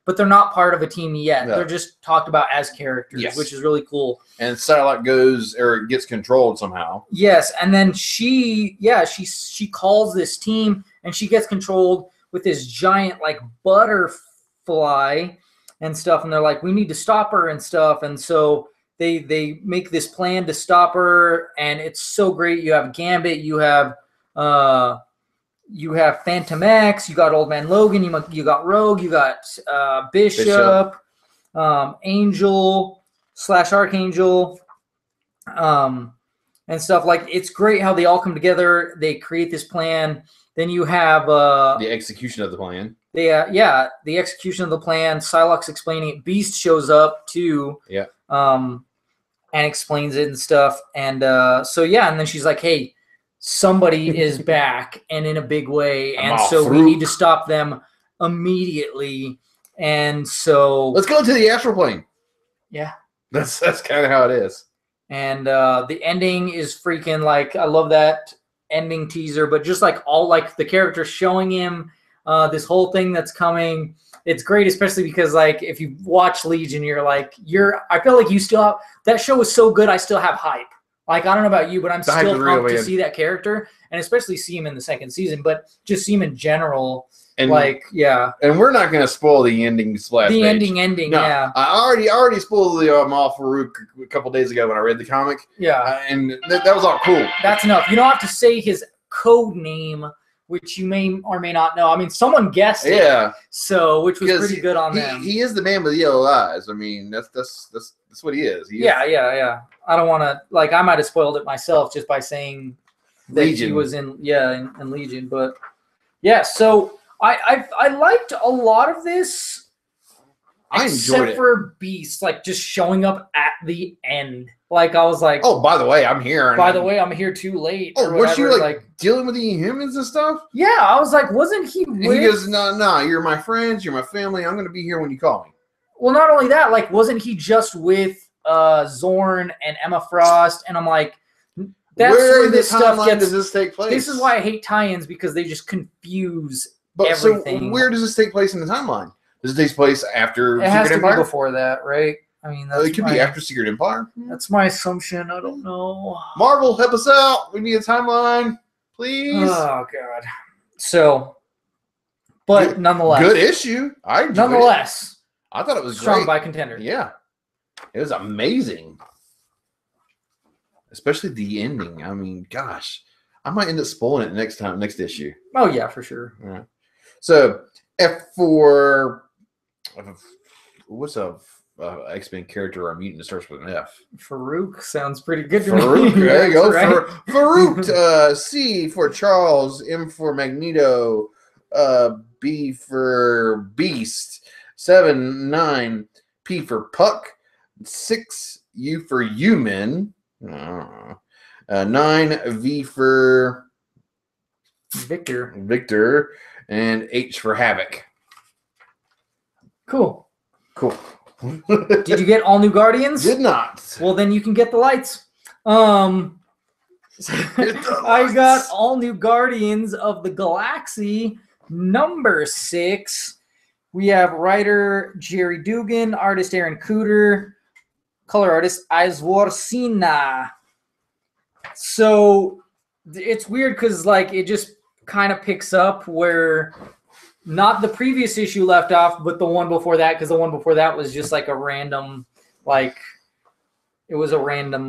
but they're not part of a team yet. No. They're just talked about as characters, yes. Which is really cool. And Psylocke gets controlled somehow. Yes, and then she calls this team, and she gets controlled with this giant butterfly and stuff, and they're like, we need to stop her and stuff, and so they make this plan to stop her, and it's so great. You have Gambit, you have Phantom X, you got Old Man Logan, you got Rogue, you got Bishop. Angel / Archangel, and stuff. It's great how they all come together. They create this plan. Then you have the execution of the plan. The execution of the plan. Psylocke's explaining it. Beast shows up too. Yeah. And explains it and stuff. And and then she's like, hey, somebody is back and in a big way. And so we need to stop them immediately. And so let's go to the astral plane. Yeah. That's kind of how it is. And the ending is freaking I love that ending teaser, but just all the characters showing him this whole thing that's coming. It's great, especially because if you watch Legion, I feel like you still have, that show was so good. I still have hype. I don't know about you, but I'm still pumped to see that character, and especially see him in the second season, but just see him in general. And and we're not going to spoil the ending splash page. Ending, no, yeah. I already spoiled the off Farouk a couple days ago when I read the comic. Yeah, and that was all cool. That's enough. You don't have to say his code name, which you may or may not know. I mean, someone guessed it. Yeah. So, which was pretty good on them. He is the man with the yellow eyes. I mean, that's what he is. Yeah. I don't want to I might have spoiled it myself just by saying that Legion. He was in Legion, but yeah. So I liked a lot of this. I enjoyed it. Except for Beast, just showing up at the end. I was like, oh, by the way, I'm here. By the way, I'm here too late. Oh, weren't you dealing with the Inhumans and stuff? Yeah, I was like, wasn't he with... He goes, no, you're my friends, you're my family. I'm going to be here when you call me. Well, not only that, wasn't he just with Zorn and Emma Frost, and I'm like, that's where this stuff gets. Does this take place? This is why I hate tie-ins, because they just confuse everything. So where does this take place in the timeline? Does it take place after Secret Empire? It has to be before that, right? I mean, it could be after Secret Empire. That's my assumption. I don't know. Marvel, help us out. We need a timeline, please. Oh God. So, but nonetheless, good issue. I enjoyed nonetheless, I thought it was strong by contender. Yeah, it was amazing, especially the ending. I mean, gosh, I might end up spoiling it next issue. Oh yeah, for sure. Yeah. So F4. What's a X-Men character or a mutant that starts with an F? Farouk sounds pretty good to Farouk, me. There you go. Right? Farouk. C for Charles. M for Magneto. B for Beast. 7, 9. P for Puck. 6 U for Human. 9 V for Victor. And H for Havoc. Cool. Did you get all new Guardians? Did not. Well, then you can get the lights. I got all new Guardians of the Galaxy number 6. We have writer Jerry Dugan, artist Aaron Cooter, color artist Izwar Sina. So it's weird because like it just kind of picks up where not the previous issue left off, but the one before that, because the one before that was just like a random, like it was a random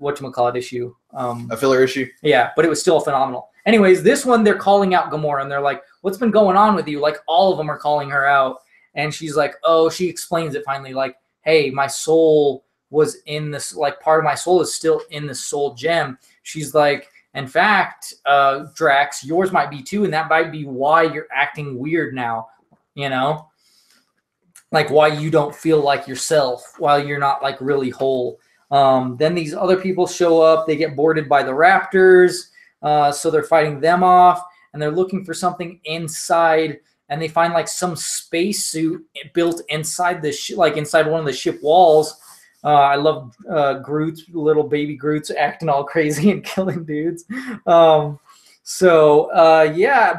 whatchamacallit issue. A filler issue? Yeah, but it was still phenomenal. Anyways, this one they're calling out Gamora and they're like, what's been going on with you? Like all of them are calling her out. And she's like, oh, she explains it finally, like, hey, my soul was in this, like part of my soul is still in the soul gem. She's like, in fact, Drax, yours might be too, and that might be why you're acting weird now, you know? Like why you don't feel like yourself, while you're not like really whole. Then these other people show up. They get boarded by the Raptors, so they're fighting them off, and they're looking for something inside, and they find like some spacesuit built inside the like inside one of the ship walls. I love Groot, little baby Groot's acting all crazy and killing dudes. Yeah,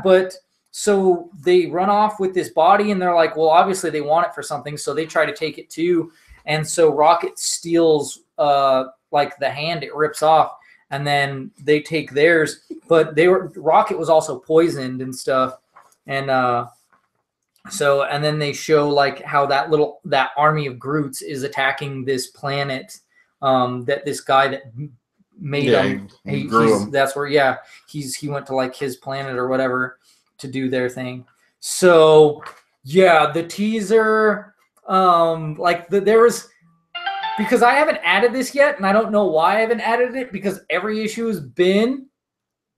but so they run off with this body and they're like, well, obviously they want it for something. So they try to take it too. And so Rocket steals like the hand, it rips off, and then they take theirs. But Rocket was also poisoned and stuff. And and then they show like how that army of Groots is attacking this planet that this guy that made him. That's where he went to like his planet or whatever to do their thing. So yeah, the teaser there was, because I haven't added this yet, and I don't know why I haven't added it, because every issue has been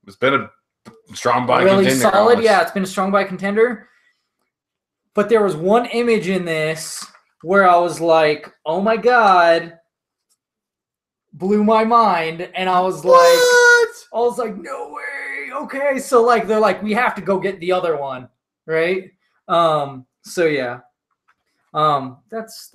a strong buy really contender. Solid. Almost. Yeah, it's been a strong buy contender. But there was one image in this where I was like, oh my God, blew my mind. And I was like, no way. Okay. So like, they're like, we have to go get the other one. Right. So yeah. That's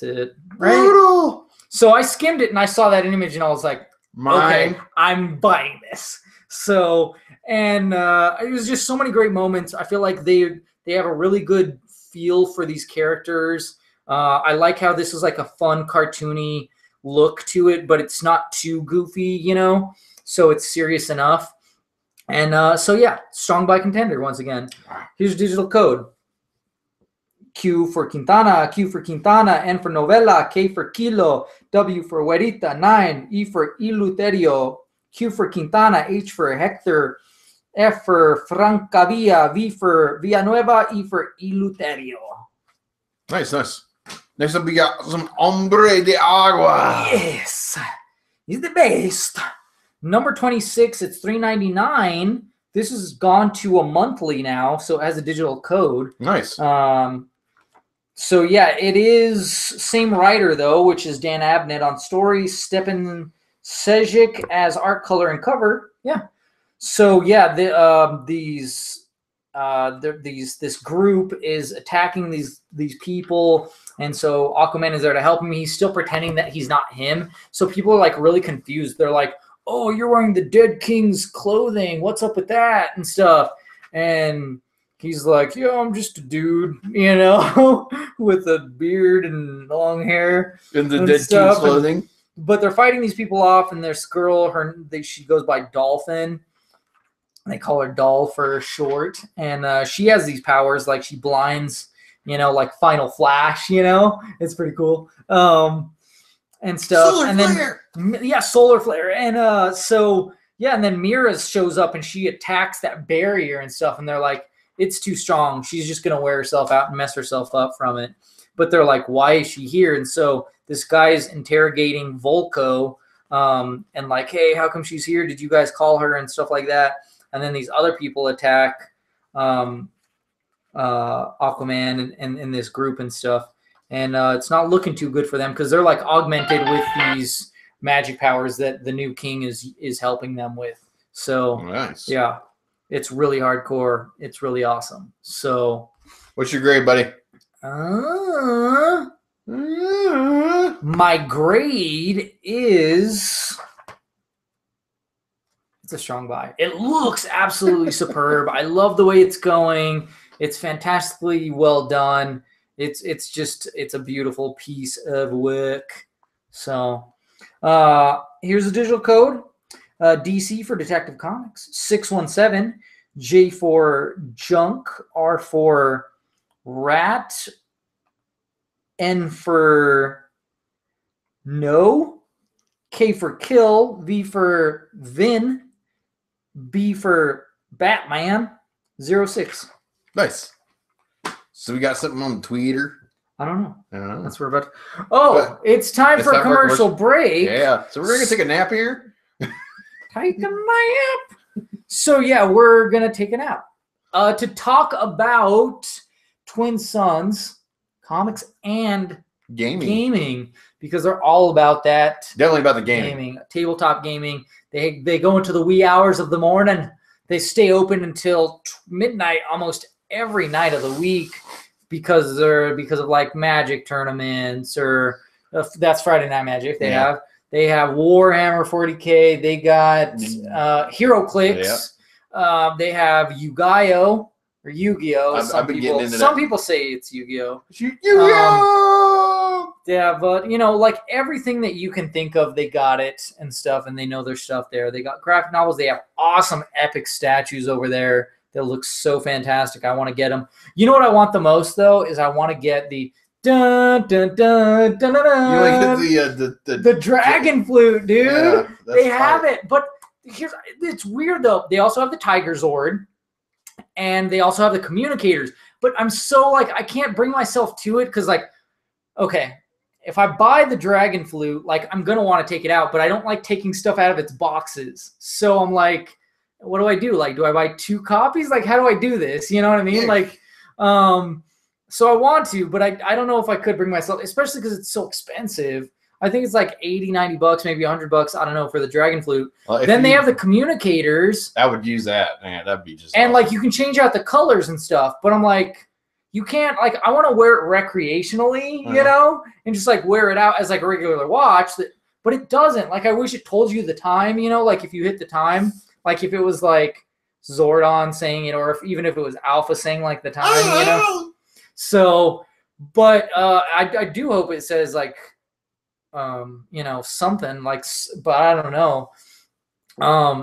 it. Right. Brutal. So I skimmed it and I saw that image and I was like, okay, I'm buying this. So, and it was just so many great moments. I feel like they have a really good feel for these characters. I like how this is like a fun, cartoony look to it, but it's not too goofy, you know? So it's serious enough. And so, yeah, strong buy contender once again. Here's digital code. Q for Quintana, N for Novela, K for Kilo, W for Huerita, 9, E for Iluterio, Q for Quintana, H for Hector, F for Francavilla, V for Villanueva, E for Iluterio. Nice. Next up, we got some Hombre de Agua. Yes, he's the best. Number 26, it's $3.99. This has gone to a monthly now, so it has a digital code. Nice. So yeah, it is same writer though, which is Dan Abnett on story, Stepan Sejic as art, color, and cover. Yeah. So yeah, these this group is attacking these people, and so Aquaman is there to help him. He's still pretending that he's not him, so people are like really confused. They're like, "Oh, you're wearing the Dead King's clothing. What's up with that?" and stuff. And he's like, "Yeah, I'm just a dude, you know, with a beard and long hair in the Dead King's clothing." But they're fighting these people off, and this girl, she goes by Dolphin. They call her Doll for short, and she has these powers, like she blinds, you know, like Final Flash, you know, it's pretty cool, and stuff. Solar flare. Then, yeah, solar flare, and so yeah, and then Mira shows up and she attacks that barrier and stuff, and they're like, it's too strong. She's just gonna wear herself out and mess herself up from it. But they're like, why is she here? And so this guy's interrogating Volko, and like, hey, how come she's here? Did you guys call her and stuff like that? And then these other people attack Aquaman and this group and stuff. And it's not looking too good for them because they're like augmented with these magic powers that the new king is helping them with. So nice. Yeah, it's really hardcore. It's really awesome. So what's your grade, buddy? My grade is... It's a strong buy. It looks absolutely superb. I love the way it's going. It's fantastically well done. It's a beautiful piece of work. So here's the digital code. DC for Detective Comics. 617. J for Junk. R for Rat. N for No. K for Kill. V for Vin. B for Batman. 06. Nice. So we got something on Twitter. I don't know. That's where we're about to... But it's time for a commercial break. Yeah. So we're going to take a nap here. Take a nap. So yeah, we're going to take a nap. To talk about Twin Sons comics and gaming, because they're all about that. Definitely about the gaming. Tabletop gaming. They go into the wee hours of the morning. They stay open until midnight almost every night of the week because of like Magic tournaments, or that's Friday Night Magic. They have Warhammer 40K. They got HeroClix. Yeah. They have Yu-Gi-Oh! Or Yu-Gi-Oh! Some people say it's Yu-Gi-Oh! Yu-Gi-Oh! Yeah, but like everything that you can think of, they got it and stuff, and they know their stuff there. They got graphic novels. They have awesome epic statues over there that look so fantastic. I want to get them. You know what I want the most though is I want to get the dun dun dun dun dun dun. You want to get the dragon flute, dude. Yeah, they have it, but it's weird though. They also have the Tiger Zord, and they also have the communicators. But I'm so like I can't bring myself to it because like, okay, if I buy the dragon flute, like I'm gonna want to take it out, but I don't like taking stuff out of its boxes. So I'm like, what do I do? Like, do I buy 2 copies? Like, how do I do this? You know what I mean? Yeah. Like, so I want to, but I don't know if I could bring myself, especially because it's so expensive. I think it's like $80-$90, maybe $100. I don't know, for the dragon flute. Well, then they have the communicators. I would use that, man. That'd be just and awesome. Like you can change out the colors and stuff. But I'm like, you can't, like, I want to wear it recreationally, you know, and just like wear it out as like a regular watch. But it doesn't. Like, I wish it told you the time, you know, like if you hit the time, like if it was like Zordon saying it, or even if it was Alpha saying like the time, you know. So, but I do hope it says like, you know, something like, but I don't know.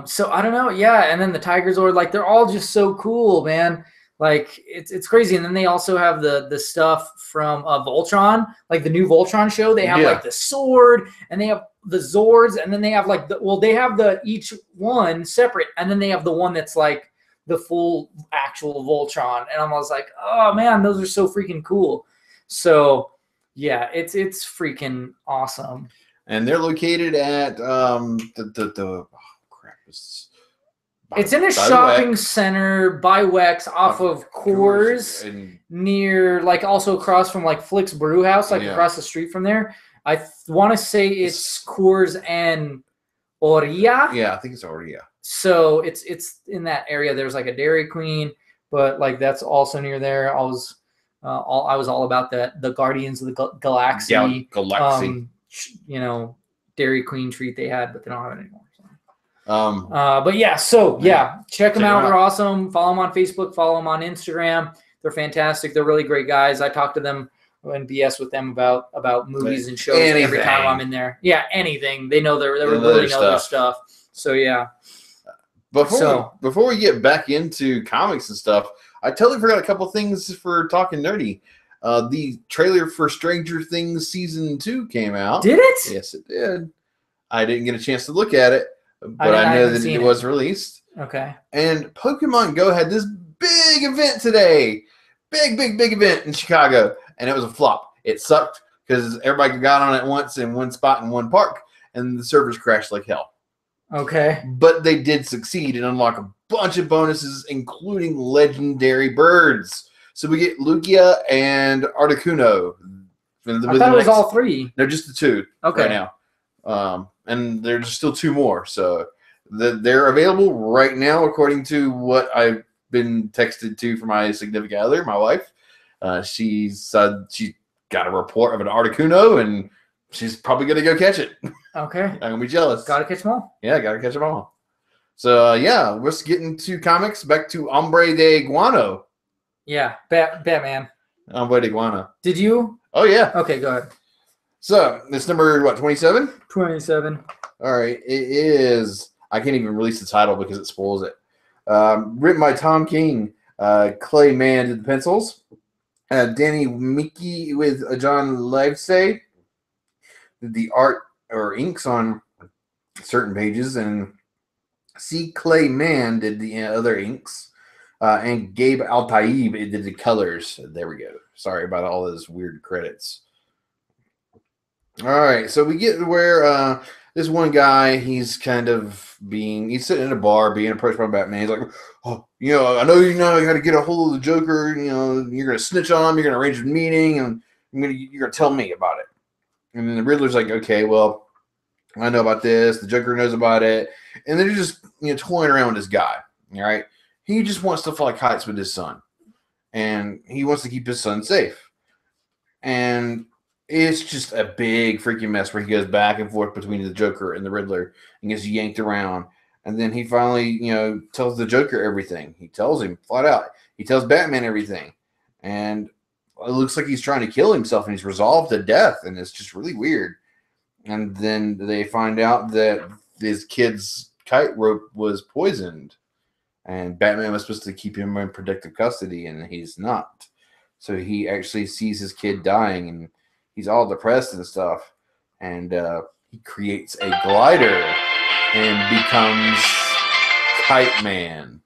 So I don't know. Yeah. And then the Tiger Zord, like they're all just so cool, man. Like it's crazy. And then they also have the stuff from Voltron, like the new Voltron show. They have like the sword, and they have the Zords, and then they have like they have each one separate, and then they have the one that's like the full actual Voltron. And I'm always like, oh man, those are so freaking cool. So yeah, it's freaking awesome. And they're located at it's in a shopping center by Wex off of Coors, near, like, also across from like Flick's Brew House, like across the street from there. I want to say it's Coors and Orilla. Yeah, I think it's Orilla. So it's in that area. There's like a Dairy Queen, but like that's also near there. I was all about the Guardians of the Galaxy. Galaxy. Dairy Queen treat they had, but they don't have it anymore. But yeah, check them out. They're awesome. Follow them on Facebook. Follow them on Instagram. They're fantastic. They're really great guys. I talk to them and BS with them about movies and shows every time I'm in there. Yeah, anything. They know they really know their stuff. So yeah. Before we get back into comics and stuff, I totally forgot a couple things for Talking Nerdy. The trailer for Stranger Things Season 2 came out. Did it? Yes, it did. I didn't get a chance to look at it, but I know that it was released. Okay. And Pokemon Go had this big event today. Big event in Chicago. And it was a flop. It sucked because everybody got on it once in one spot in one park, and the servers crashed like hell. Okay. But they did succeed and unlock a bunch of bonuses, including legendary birds. So we get Lugia and Articuno. I thought it was all three. No, just the two right now. And there's still two more. So they're available right now, according to what I've been texted to from my significant other, my wife. She said she got a report of an Articuno, and she's probably going to go catch it. Okay. I'm going to be jealous. Got to catch them all. Yeah, got to catch them all. So, let's get into comics. Back to Hombre de Guano. Yeah, Batman. Hombre de Guano. Did you? Oh, yeah. Okay, go ahead. So, this number, 27? 27. All right. It is, I can't even release the title because it spoils it. Written by Tom King. Clay Mann did the pencils. Danny Mickey with John Livesay did the art or inks on certain pages, and C. Clay Mann did the other inks, and Gabe Al-Taib did the colors. There we go. Sorry about all those weird credits. All right, so we get to where this one guy, he's sitting in a bar being approached by Batman. He's like, oh, I know you got to get a hold of the Joker. You're going to snitch on him. You're going to arrange a meeting, and you're going to tell me about it. And then the Riddler's like, okay, well, I know about this. The Joker knows about it. And they're just, toying around with this guy. All right. He just wants to fly kites with his son. And he wants to keep his son safe. And it's just a big freaking mess where he goes back and forth between the Joker and the Riddler and gets yanked around. And then he finally, tells the Joker everything. He tells him flat out. He tells Batman everything. And it looks like he's trying to kill himself, and he's resolved to death. And it's just really weird. And then they find out that his kid's kite rope was poisoned. And Batman was supposed to keep him in protective custody, and he's not. So he actually sees his kid dying, and he's all depressed and stuff. And he creates a glider and becomes Kite Man.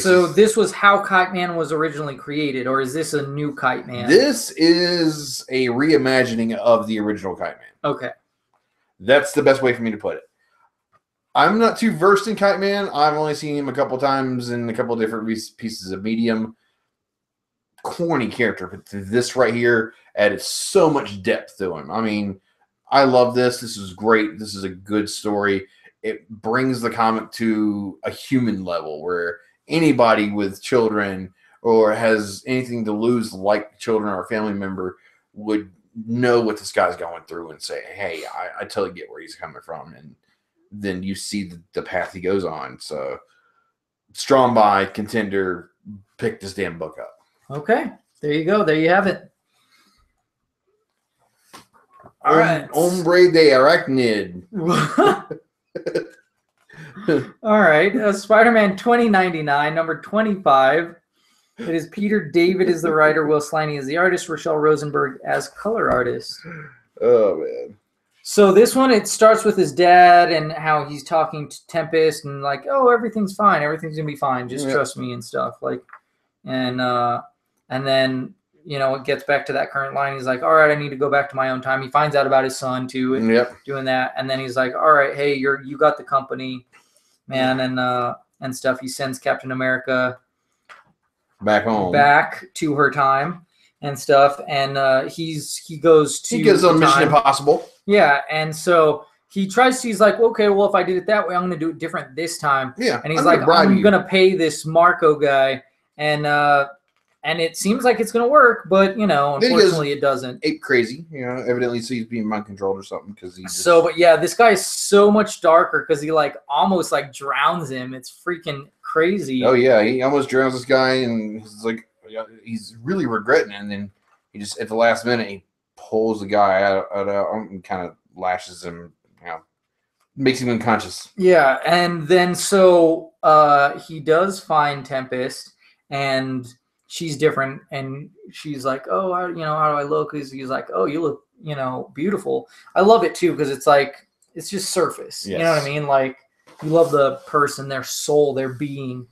So this was how Kite Man was originally created, or is this a new Kite Man? This is a reimagining of the original Kite Man. Okay. That's the best way for me to put it. I'm not too versed in Kite Man. I've only seen him a couple times in a couple of different pieces of medium. Corny character, but this right here added so much depth to him. I mean, I love this. This is great. This is a good story. It brings the comic to a human level where anybody with children or has anything to lose, like children or a family member, would know what this guy's going through and say, hey, I totally get where he's coming from. And then you see the path he goes on. So, strong buy, contender, pick this damn book up. Okay, there you go. There you have it. All right. Hombre de Arachnid. All right. Spider-Man 2099, number 25. It is Peter David is the writer, Will Slaney is the artist, Rochelle Rosenberg as color artist. Oh, man. So this one, it starts with his dad and how he's talking to Tempest and like, oh, everything's fine. Everything's going to be fine. Just trust me and stuff. Like, and then, it gets back to that current line. He's like, all right, I need to go back to my own time. He finds out about his son too, and doing that. And then he's like, all right, hey, you got the company, man. And stuff. He sends Captain America back home, back to her time and stuff. And he goes on Mission Impossible. Yeah. And so he's like, okay, well, if I did it that way, I'm going to do it different this time. Yeah. And he's like, I'm going to pay this Marco guy. And it seems like it's going to work, but, unfortunately it doesn't. Ape crazy, evidently so he's being mind controlled or something. But yeah, this guy is so much darker because he like almost like drowns him. It's freaking crazy. Oh yeah, he almost drowns this guy, and he's really regretting it. And then he just, at the last minute, he pulls the guy out and kind of lashes him, makes him unconscious. Yeah, and then so he does find Tempest, and she's different, and she's like, oh, how do I look? He's like, oh, you look, beautiful. I love it too, because it's like, it's just surface. Yes. You know what I mean? Like, you love the person, their soul, their being,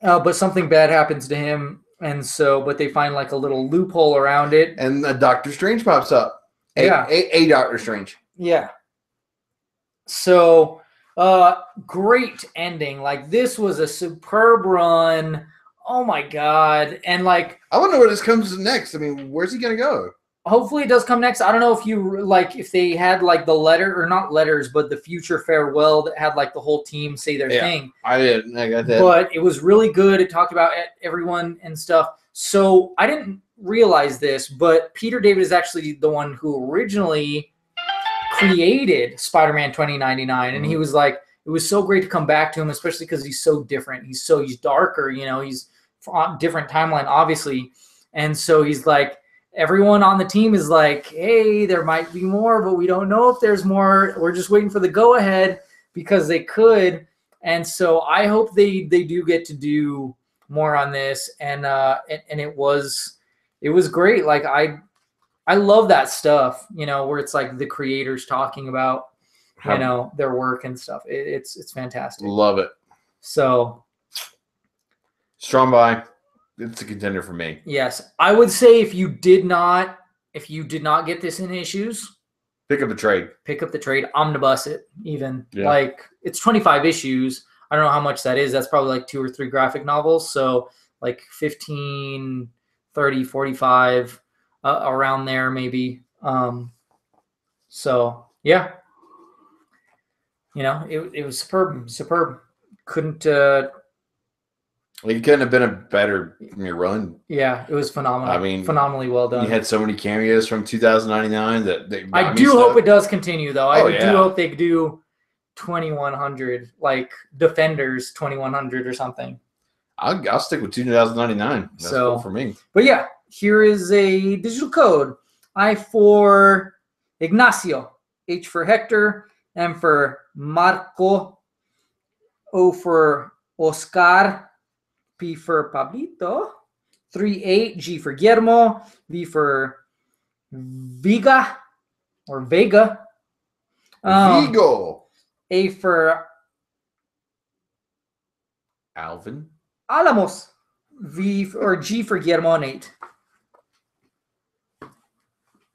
but something bad happens to him, and so, but they find like a little loophole around it. And a Doctor Strange pops up. A Doctor Strange. Yeah. So, great ending. Like, this was a superb run. Oh my God. And like, I wonder where this comes next. I mean, where's he going to go? Hopefully it does come next. I don't know if they had like the letter, or not letters, but the future farewell that had like the whole team say their thing. I did. I got that. But it was really good. It talked about everyone and stuff. So I didn't realize this, but Peter David is actually the one who originally created Spider-Man 2099. And he was like, it was so great to come back to him, especially because he's so different. He's darker, he's on different timeline, obviously. And so he's like, everyone on the team is like, hey, there might be more, but we don't know if there's more. We're just waiting for the go-ahead because they could. And so I hope they do get to do more on this. And it was great. Like, I love that stuff, where it's like the creators talking about, their work and stuff. It's fantastic. Love it. So strong buy. It's a contender for me. Yes. I would say if you did not get this in issues, pick up the trade. Pick up the trade. Omnibus it even. Yeah. Like, it's 25 issues. I don't know how much that is. That's probably like 2 or 3 graphic novels. So like 15, 30, 45 around there maybe. So yeah. It was superb. Couldn't it couldn't have been a better run. Yeah, it was phenomenal. I mean, phenomenally well done. You had so many cameos from 2099 that I do hope it does continue, though. I do hope they do 2100, like Defenders 2100 or something. I'll stick with 2099. That's cool for me. But yeah, here is a digital code. I for Ignacio, H for Hector, M for Marco, O for Oscar, P for Pablito, 38, G for Guillermo, V for Vega, Vega, Vigo, A for Alvin, Alamos, G for Guillermo, and 8.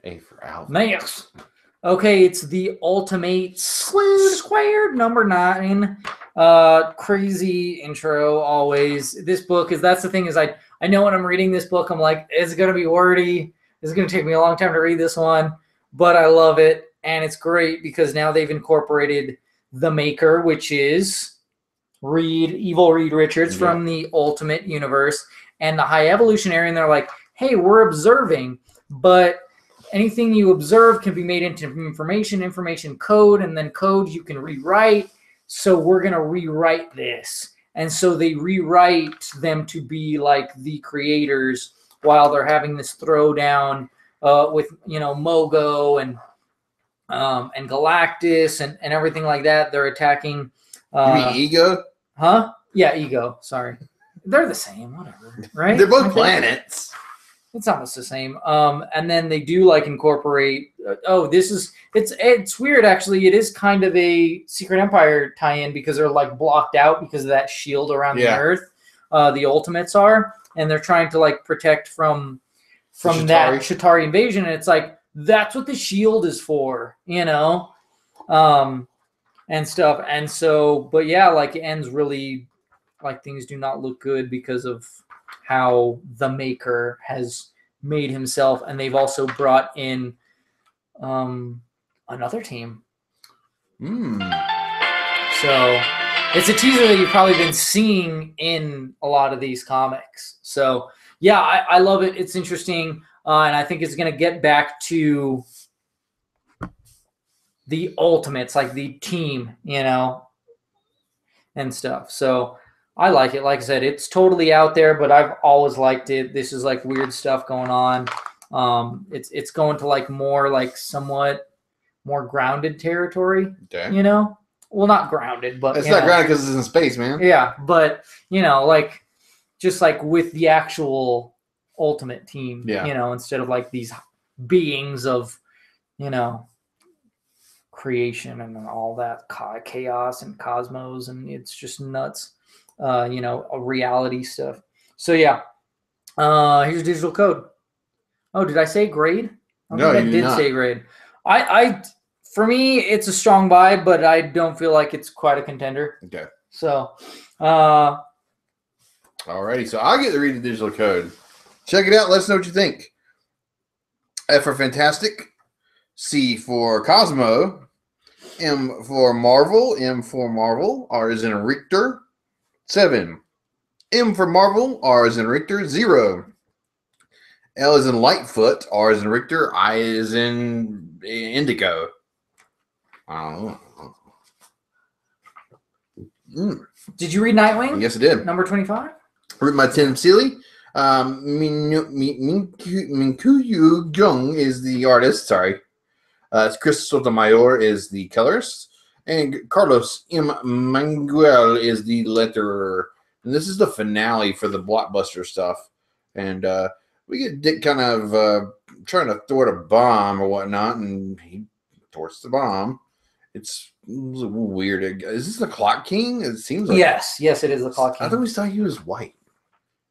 A for Alvin. Nice. Okay, it's the Ultimate Squared number 9. Crazy intro always. This book that's the thing is I know when I'm reading this book, I'm like, it's gonna be wordy. It's gonna take me a long time to read this one, but I love it, and it's great because now they've incorporated the Maker, which is Evil Reed Richards from the Ultimate Universe, and the High Evolutionary, and they're like, hey, we're observing, but anything you observe can be made into information code, and then code you can rewrite. So we're going to rewrite this. And so they rewrite them to be like the creators while they're having this throwdown with, Mogo and Galactus and everything like that. They're attacking. You mean Ego? Huh? Yeah, Ego. Sorry. They're the same. Whatever. Right? They're both planets. It's almost the same. And then they do like incorporate. It's weird actually. It is kind of a Secret Empire tie-in because they're like blocked out because of that shield around the Earth. The Ultimates are, and they're trying to like protect from that Chitauri invasion. And it's like that's what the shield is for, and stuff. And so, but yeah, like it ends really like things do not look good because of how the Maker has made himself, and they've also brought in another team. So it's a teaser that you've probably been seeing in a lot of these comics. So yeah, I love it. It's interesting, and I think it's going to get back to the Ultimates, like the team, and stuff. So I like it. Like I said, it's totally out there, but I've always liked it. This is like weird stuff going on. It's going to like more like somewhat more grounded territory. Okay. Well, not grounded, but it's not grounded because it's in space, man. Yeah, but like just like with the actual Ultimate team. Yeah. Instead of like these beings of creation and all that chaos and cosmos, and it's just nuts. A reality stuff. So yeah, here's digital code. Oh, did I say grade? No, I did say grade. For me, it's a strong buy, but I don't feel like it's quite a contender. Okay. So, alrighty. So I'll get to read the digital code. Check it out. Let us know what you think. F for Fantastic. C for Cosmo. M for Marvel. M for Marvel. R is in Richter. 7. M for Marvel. R is in Richter. 0. L is in Lightfoot. R is in Richter. I is in Indigo. Did you read Nightwing? Yes, I did. Number 25? Written by Tim Seeley. Minkuyu Jung is the artist. Sorry. Chris Sotomayor is the colorist. And Carlos M. Manguel is the letterer. And this is the finale for the blockbuster stuff. And we get Dick kind of trying to thwart a bomb or whatnot, and he thwarts the bomb. It's weird. Is this the Clock King? It seems like yes, it is the Clock King. I thought we saw he was white.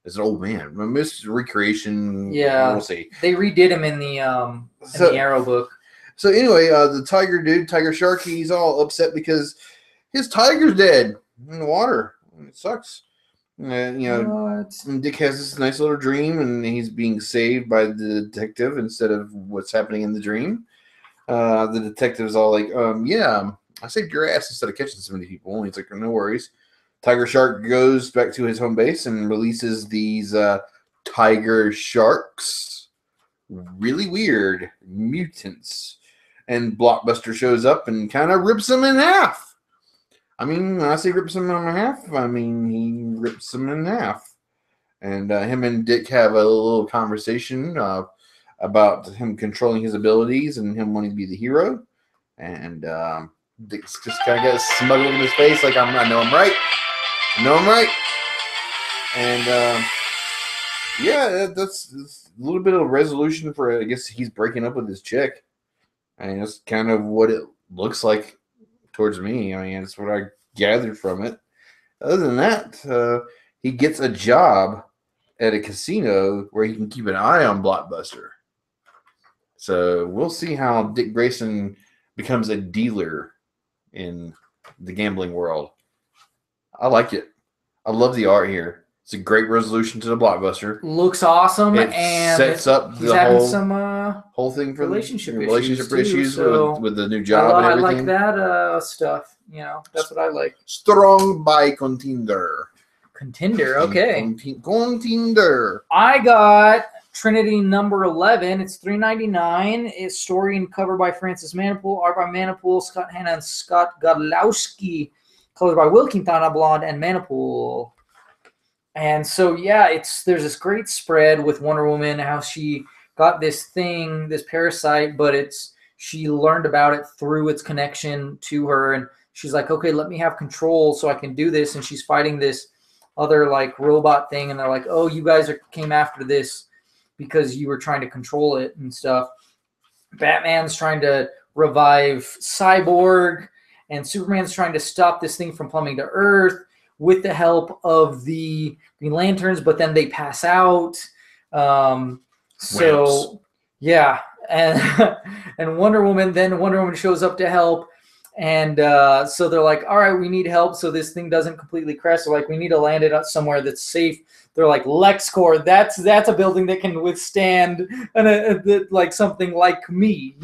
As an old man. I mean, this recreation. Yeah, we'll see. They redid him in the Arrow book. So anyway, the tiger dude, Tiger Shark, he's all upset because his tiger's dead in the water. It sucks. And Dick has this nice little dream, and he's being saved by the detective instead of what's happening in the dream. The detective's all like, yeah, I saved your ass instead of catching so many people. And he's like, no worries. Tiger Shark goes back to his home base and releases these tiger sharks. Really weird mutants. And Blockbuster shows up and kind of rips them in half. I mean, when I say rips them in half, I mean he rips them in half. And him and Dick have a little conversation about him controlling his abilities and him wanting to be the hero. And Dick's just kind of got a smug look in his face like, I know I'm right. No, I'm right. And yeah, that's a little bit of resolution for, I guess he's breaking up with his chick. I mean, that's kind of what it looks like towards me. I mean, that's what I gathered from it. Other than that, he gets a job at a casino where he can keep an eye on Blockbuster. So we'll see how Dick Grayson becomes a dealer in the gambling world. I like it. I love the art here. It's a great resolution to the Blockbuster. Looks awesome, it and sets up the whole thing for relationship issues with the new job and everything. I like that stuff. That's what I like. Strong by Contender. Okay. Contender. I got Trinity number 11. It's $3.99. It's story and cover by Francis Manipool, art by Manipool, Scott Hanna, and Scott Godlowski. Colors by Will Quintana, Blonde, and Manipool. And so, yeah, there's this great spread with Wonder Woman, how she got this thing, this parasite, but she learned about it through its connection to her, and she's like, okay, let me have control so I can do this, and she's fighting this other, like, robot thing, and they're like, oh, you guys came after this because you were trying to control it and stuff. Batman's trying to revive Cyborg, and Superman's trying to stop this thing from plummeting to Earth with the help of the Green Lanterns, but then they pass out. So, yeah. And Wonder Woman shows up to help. And so they're like, all right, we need help so this thing doesn't completely crash. They're like, we need to land it somewhere that's safe. They're like, LexCorp, that's a building that can withstand like something like me,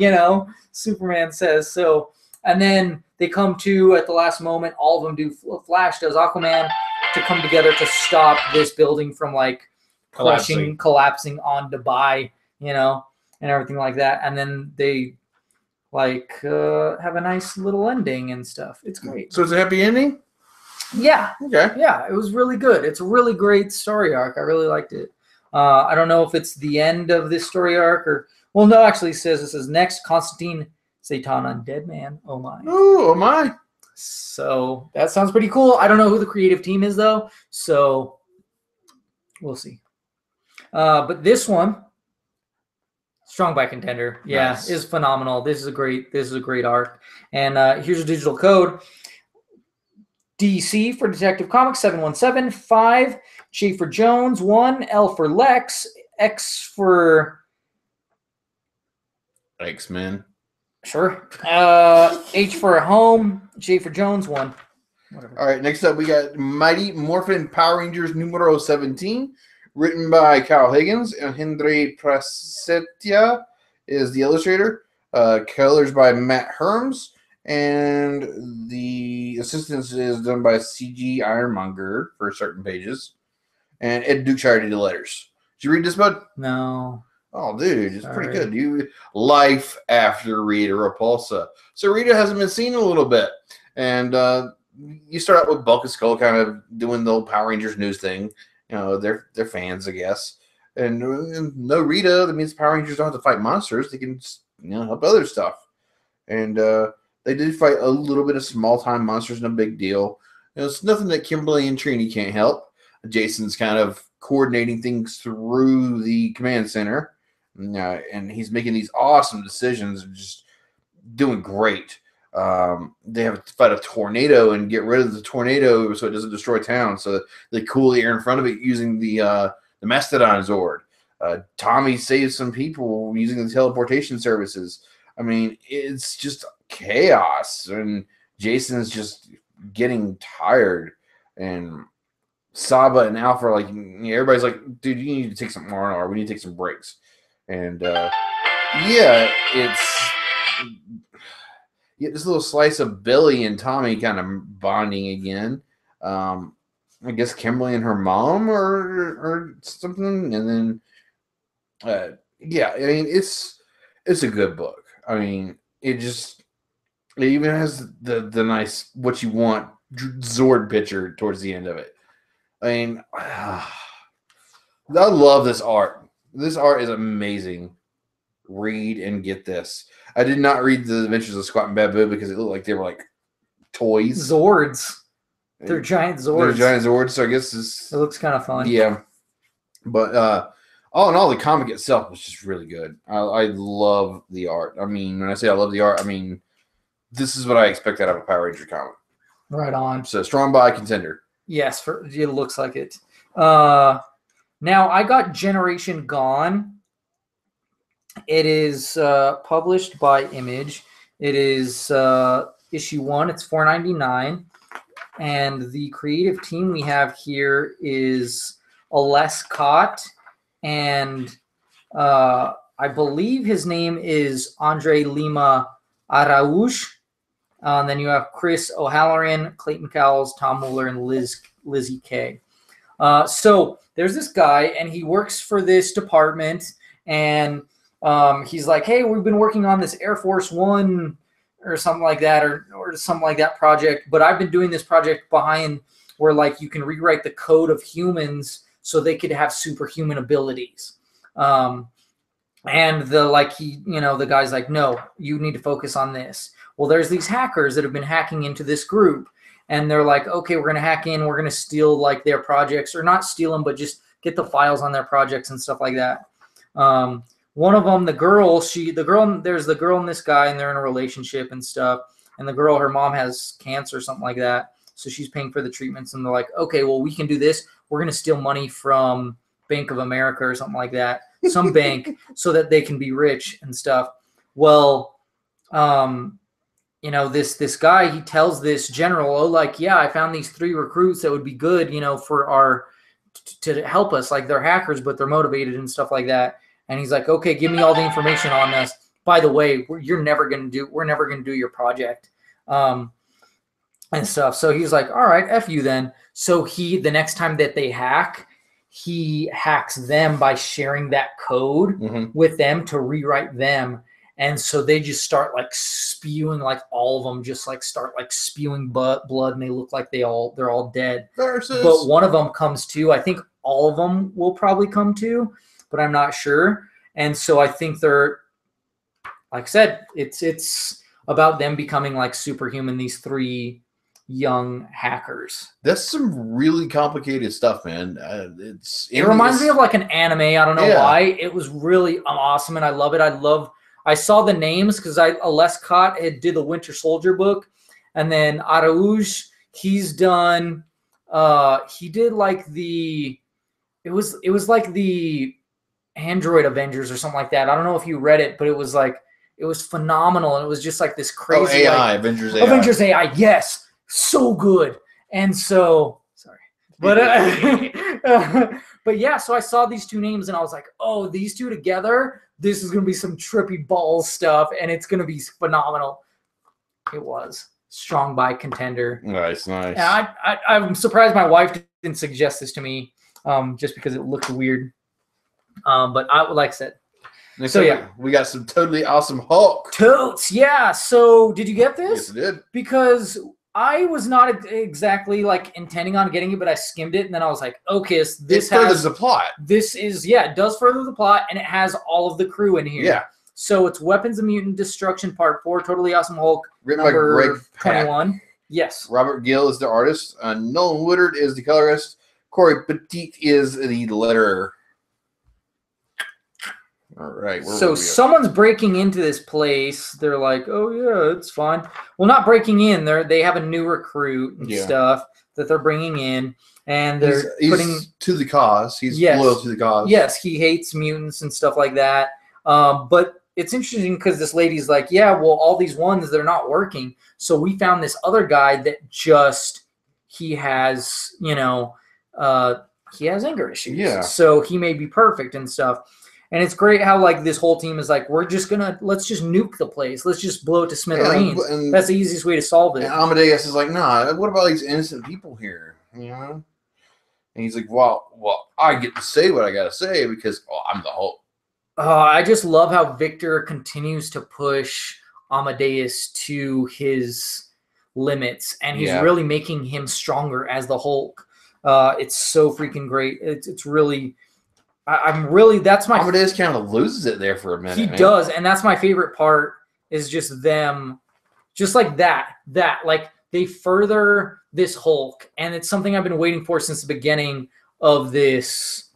Superman says. So, and then they come to at the last moment, all of them do. Flash does Aquaman to come together to stop this building from like collapsing on Dubai, and everything like that. And then they like have a nice little ending and stuff. It's great. So it's a happy ending? Yeah. Okay. Yeah, it was really good. It's a really great story arc. I really liked it. I don't know if it's the end of this story arc or no, actually it says next Constantine Satan Undead Man. Oh my. Oh my. So that sounds pretty cool. I don't know who the creative team is though, so we'll see. But this one, strong by contender, is phenomenal. This is a great arc. And here's a digital code. DC for Detective Comics 717, 5, J for Jones 1, L for Lex, X for X-Men. Sure. H for Home, J for Jones 1. Whatever. All right, next up we got Mighty Morphin Power Rangers numero 17, written by Kyle Higgins, and Henry Prasetya is the illustrator. Colors by Matt Herms. And the assistance is done by C.G. Ironmonger for certain pages. And Ed Dukeshire did the letters. Did you read this, bud? No. Oh, dude, it's pretty good. Life after Rita Repulsa. So Rita hasn't been seen in a little bit. And you start out with Bulk and Skull kind of doing the old Power Rangers news thing. They're fans, I guess. And no Rita, that means Power Rangers don't have to fight monsters. They can just, help other stuff. And they did fight a little bit of small-time monsters, no big deal. It's nothing that Kimberly and Trini can't help. Jason's kind of coordinating things through the command center, and he's making these awesome decisions and just doing great. They have to fight a tornado and get rid of the tornado so it doesn't destroy town. So they cool the air in front of it using the Mastodon Zord. Tommy saves some people using the teleportation services. I mean, it's just chaos, and Jason's just getting tired, and Saba and Alpha are like, everybody's like, dude, you need to take some R&R. We need to take some breaks. And this little slice of Billy and Tommy kind of bonding again. I guess Kimberly and her mom or something, and then I mean, it's a good book. I mean, it even has the nice what you want Zord picture towards the end of it. I mean, I love this art. This art is amazing. Read and get this. I did not read The Adventures of Squat and Babu because it looked like they were like toys. Zords. They're giant Zords. So I guess it looks kind of fun. Yeah. But all in all, the comic itself was just really good. I love the art. I mean, when I say I love the art, I mean, this is what I expect out of a Power Ranger comic. Right on. So strong by contender. Yes, it looks like it. Now, I got Generation Gone. It is published by Image. It is issue 1. It's $4.99. And the creative team we have here is Alescott. And I believe his name is Andre Lima Arauj. And then you have Chris O'Halloran, Clayton Cowles, Tom Mueller, and Lizzie Kay. So there's this guy, and he works for this department, and he's like, hey, we've been working on this Air Force One or something like that, or something like that project, but I've been doing this project behind where, like, you can rewrite the code of humans so they could have superhuman abilities. And the guy's like, no, you need to focus on this. Well, there's these hackers that have been hacking into this group, and they're like, okay, we're going to hack in. We're going to steal like their projects, or not steal them, but just get the files on their projects and stuff like that. One of them, there's the girl and this guy, and they're in a relationship and stuff. And the girl, her mom has cancer or something like that. So she's paying for the treatments, and they're like, okay, well, we can do this. We're going to steal money from Bank of America or something like that, some bank, so that they can be rich and stuff. Well, you know, this guy, he tells this general, oh, like, yeah, I found these 3 recruits that would be good, you know, for our to help us. Like, they're hackers, but they're motivated and stuff like that. And he's like, okay, give me all the information on this. By the way, we're never gonna do your project, and stuff. So he's like, all right, F you then. So the next time that they hack, he hacks them by sharing that code with them to rewrite them. And so they just start like spewing, like all of them just like start like spewing blood, and they look like they're all dead. But one of them comes to. I think all of them will probably come to, but I'm not sure. And so I think they're, like I said, it's about them becoming like superhuman. These 3 young hackers. That's some really complicated stuff, man. It reminds me of like an anime. I don't know why. It was really awesome, and I love it. I saw the names because Lescott did the Winter Soldier book, and then Arauj, he's done. He did like it was like the Android Avengers or something like that. I don't know if you read it, but it was phenomenal, and it was just like this crazy AI, like, Avengers AI, yes, so good. And so sorry, but but yeah, so I saw these 2 names and I was like, oh, these 2 together, this is gonna be some trippy balls stuff, and it's gonna be phenomenal. It was strong by contender. Nice. And I'm surprised my wife didn't suggest this to me, just because it looked weird. But like I said. So yeah, we got some totally awesome Hulk. Totes, yeah. So did you get this? Yes, I did. Because I was not exactly like intending on getting it, but I skimmed it, and then I was like, okay, so this furthers the plot. This is, it does further the plot, and it has all of the crew in here. Yeah. So it's Weapons of Mutant Destruction Part 4, Totally Awesome Hulk, written number by Greg 21. Yes. Robert Gill is the artist. Nolan Woodard is the colorist. Corey Petit is the letterer. All right. So someone's breaking into this place. They're like, "Oh yeah, it's fine." Well, not breaking in. They have a new recruit and stuff that they're bringing in, and they're putting to the cause. He's loyal to the cause. Yes, he hates mutants and stuff like that. But it's interesting because this lady's like, "Yeah, well, all these ones, they're not working. So we found this other guy that he has, he has anger issues. Yeah. So he may be perfect and stuff." And it's great how like this whole team is like, let's just nuke the place. Let's just blow it to smithereens. Yeah, that's the easiest way to solve it. And Amadeus is like, nah, what about these innocent people here? You know? And he's like, well, I get to say what I got to say because I'm the Hulk. I just love how Victor continues to push Amadeus to his limits, and he's really making him stronger as the Hulk. It's so freaking great. It's really... that's my... Amadeus kind of loses it there for a minute. He does, and that's my favorite part is just them, just like that, like they further this Hulk, and it's something I've been waiting for since the beginning of this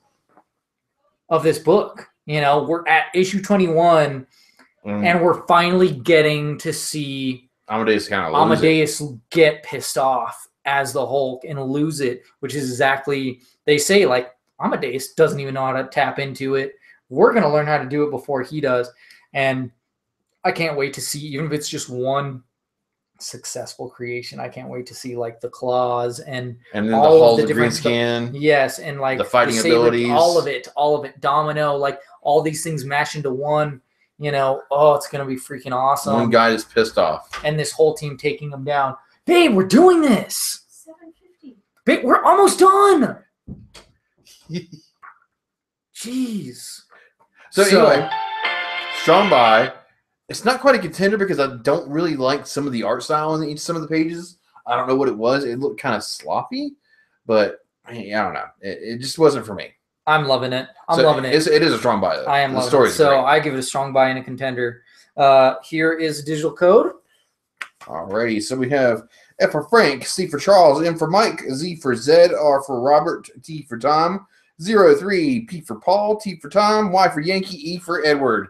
book. We're at issue 21, and we're finally getting to see Amadeus get pissed off as the Hulk and lose it, which is exactly, they say, like, Amadeus doesn't even know how to tap into it. We're going to learn how to do it before he does. And I can't wait to see, even if it's just one successful creation, I can't wait to see like the claws and then all the different skin. Yes, and like the fighting abilities. All of it. Domino, like all these things mash into one. It's going to be freaking awesome. One guy is pissed off. And this whole team taking him down. Babe, we're doing this. 7:50. Babe, we're almost done. Jeez. So anyway, strong by. It's not quite a contender because I don't really like some of the art style in some of the pages. I don't know what it was. It looked kind of sloppy, but I don't know. It just wasn't for me. I'm loving it. I'm loving it. It is a strong buy, though. I am loving it. So I give it a strong buy and a contender. Here is digital code. Alrighty. So we have F for Frank, C for Charles, M for Mike, Z for Zed, R for Robert, T for Tom, 03, P for Paul, T for Tom, Y for Yankee, E for Edward.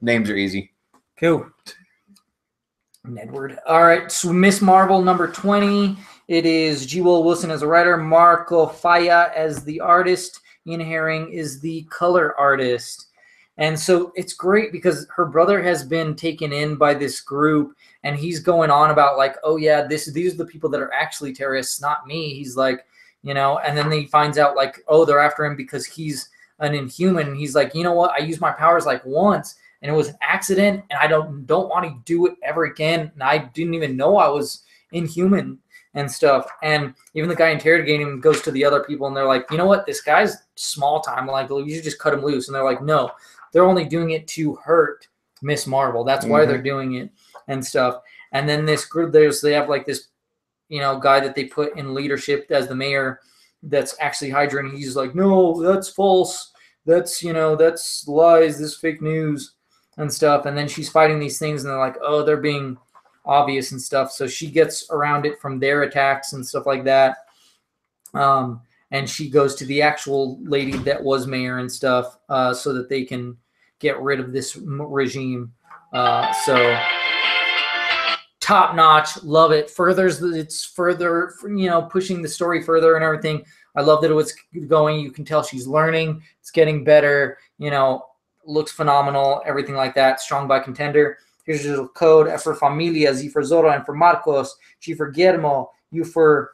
Names are easy. Cool. Edward. All right. So Miss Marvel number 20. It is G. Will Wilson as a writer, Marco Faya as the artist. Ian Herring is the color artist. And so it's great because her brother has been taken in by this group, and he's going on about like, oh yeah, these are the people that are actually terrorists, not me. He's like, you know, and then he finds out like, oh, they're after him because he's an Inhuman. And he's like, you know what? I used my powers like once, and it was an accident, and I don't want to do it ever again. And I didn't even know I was Inhuman and stuff. And even the guy interrogating him goes to the other people, and they're like, you know what? This guy's small time. Like, you should just cut him loose. And they're like, no, they're only doing it to hurt Miss Marvel. That's why they're doing it and stuff. And then this group, they have like this, you know, guy that they put in leadership as the mayor that's actually Hydra, and he's like, no, that's false. That's, you know, that's lies. This fake news and stuff. And then she's fighting these things, and they're like, oh, they're being obvious and stuff. So she gets around it from their attacks and stuff like that. And she goes to the actual lady that was mayor and stuff, so that they can get rid of this regime. So top notch, love it. It's further, you know, pushing the story further and everything. I love that it was going. You can tell she's learning. It's getting better. You know, looks phenomenal. Everything like that. Strong by Contender. Here's your code: F for Familia, Z for Zoro, and for Marcos, G for Guillermo, U for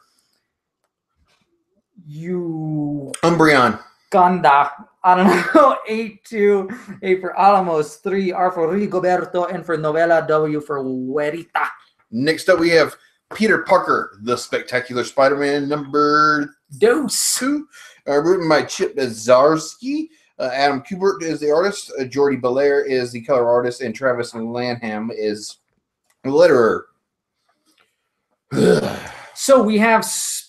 Umbreon. Ganda. I don't know. 8-2. A for Alamos. 3. R for Rigoberto. And for Novela. W for Huerita. Next up, we have Peter Parker, the Spectacular Spider-Man number 2. Written by Chip Zdarsky. Adam Kubert is the artist. Jordi Belair is the color artist. And Travis Lanham is the letterer. So we have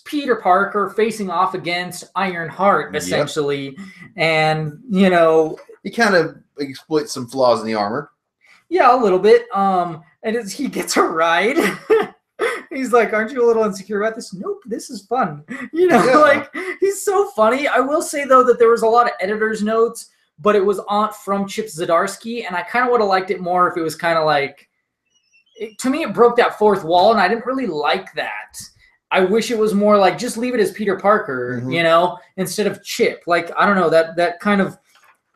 Peter Parker facing off against Ironheart, essentially. And, you know, he kind of exploits some flaws in the armor. Yeah, a little bit. And he gets a ride. He's like, aren't you a little insecure about this? Nope, this is fun. You know, like, he's so funny. I will say, though, that there was a lot of editor's notes, but it was from Chip Zdarsky, and I kind of would have liked it more if it was kind of like, to me, it broke that fourth wall, and I didn't really like that. I wish it was more like, just leave it as Peter Parker, you know, instead of Chip. Like, I don't know, that kind of,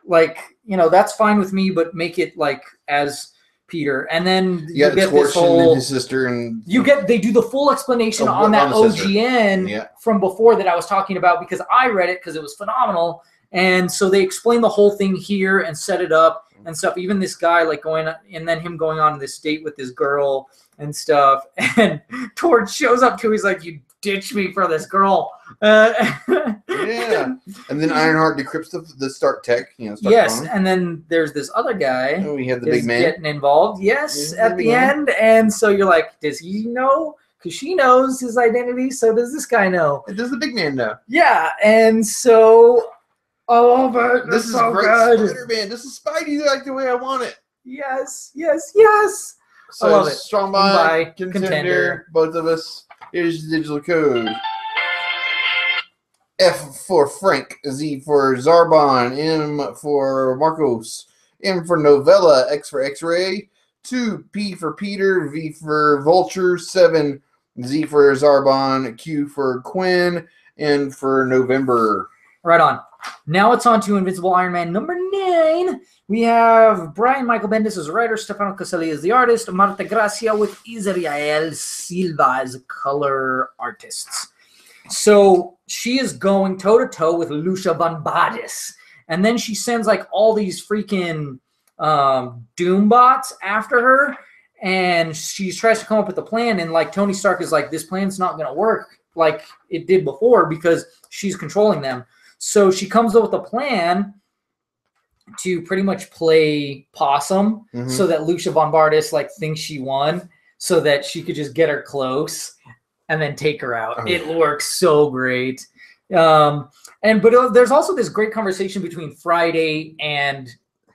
like, you know, that's fine with me, but make it, like, as Peter. And then you get this whole, and his sister, and they do the full explanation on that OGN from before that I was talking about, because I read it because it was phenomenal. And so they explain the whole thing here and set it up and stuff. Even this guy, like, going, and then him going on this date with this girl and stuff. And Torch shows up too. He's like, you ditched me for this girl. Yeah. And then Ironheart decrypts the Stark tech. You know, and then there's this other guy. Oh, we have the big man getting involved. Yes, at the end. And so you're like, does he know? Because she knows his identity. So does this guy know? Does the big man know? Yeah. And so, oh, but this is so great. Spider-Man. This is Spidey like the way I want it. Yes. So I love it. Strong by contender. Both of us. Here's the digital code. F for Frank, Z for Zarbon, M for Marcos, M for Novella, X for X-Ray, 2, P for Peter, V for Vulture, 7, Z for Zarbon, Q for Quinn, N for November. Right on. Now it's on to Invincible Iron Man number 9. We have Brian Michael Bendis as writer, Stefano Caselli as the artist, Marta Gracia with Israel Silva as color artists. So she is going toe-to-toe with Lucia Von Bades. And then she sends like all these freaking Doom bots after her. And she tries to come up with a plan. And like Tony Stark is like, this plan's not going to work like it did before because she's controlling them. So she comes up with a plan to pretty much play possum so that Lucia Von Bades like thinks she won so that she could just get her close and then take her out. Oh, it works so great. But there's also this great conversation between Friday and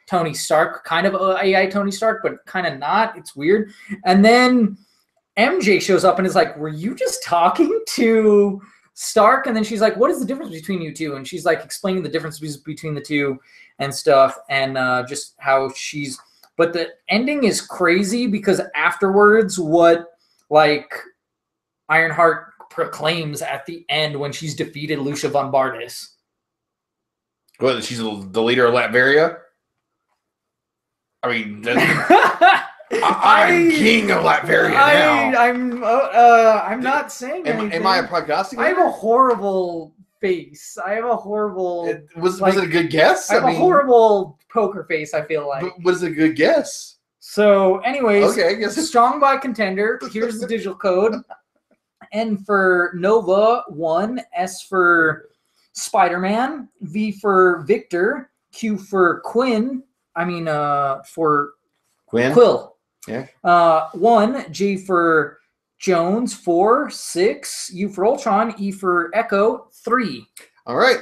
Tony Stark, kind of AI Tony Stark, but kind of not. It's weird. And then MJ shows up and is like, were you just talking to Stark? And then she's like, what is the difference between you two? And she's like explaining the differences between the two and stuff, and just how she's, but the ending is crazy because afterwards what like Ironheart proclaims at the end when she's defeated Lucia Von Bades. What, she's the leader of Latveria? I mean, I'm king of Latveria now. I'm not saying anything. Am I a prognosticator? I have a horrible face. I have a horrible. Was it a good guess? I have a horrible poker face. I feel like. But was it a good guess? So, anyways, okay, I guess strong by contender. Here's the digital code: N for Nova 1, S for Spider-Man, V for Victor, Q for Quinn. For Quill. Yeah. 1, J for Jones, 4, 6, U for Ultron, E for Echo, 3. All right.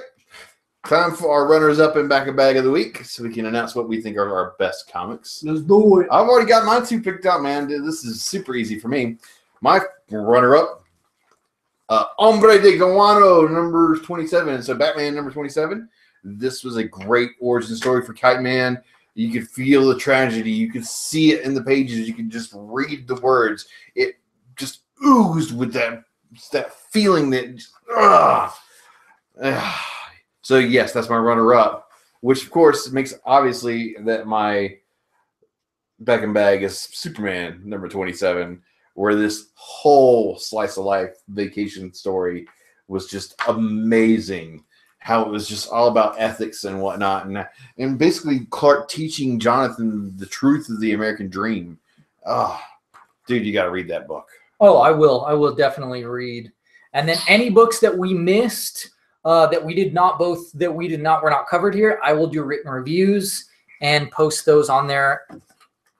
Time for our runners-up and back-a-bag of the week, so we can announce what we think are our best comics. Let's do it. I've already got mine 2 picked out, man. This is super easy for me. My runner-up, Hombre de Guano, number 27. So Batman, number 27. This was a great origin story for Kite Man. You could feel the tragedy. You could see it in the pages. You could just read the words. It just oozed with that feeling that just, So, yes, that's my runner-up, which, of course, makes obviously that my back and bag is Superman, number 27, where this whole slice of life vacation story was just amazing. How it was just all about ethics and whatnot. And basically Clark teaching Jonathan the truth of the American dream. Oh, dude, you got to read that book. Oh, I will. I will definitely read. And then any books that we missed, were not covered here, I will do written reviews and post those on there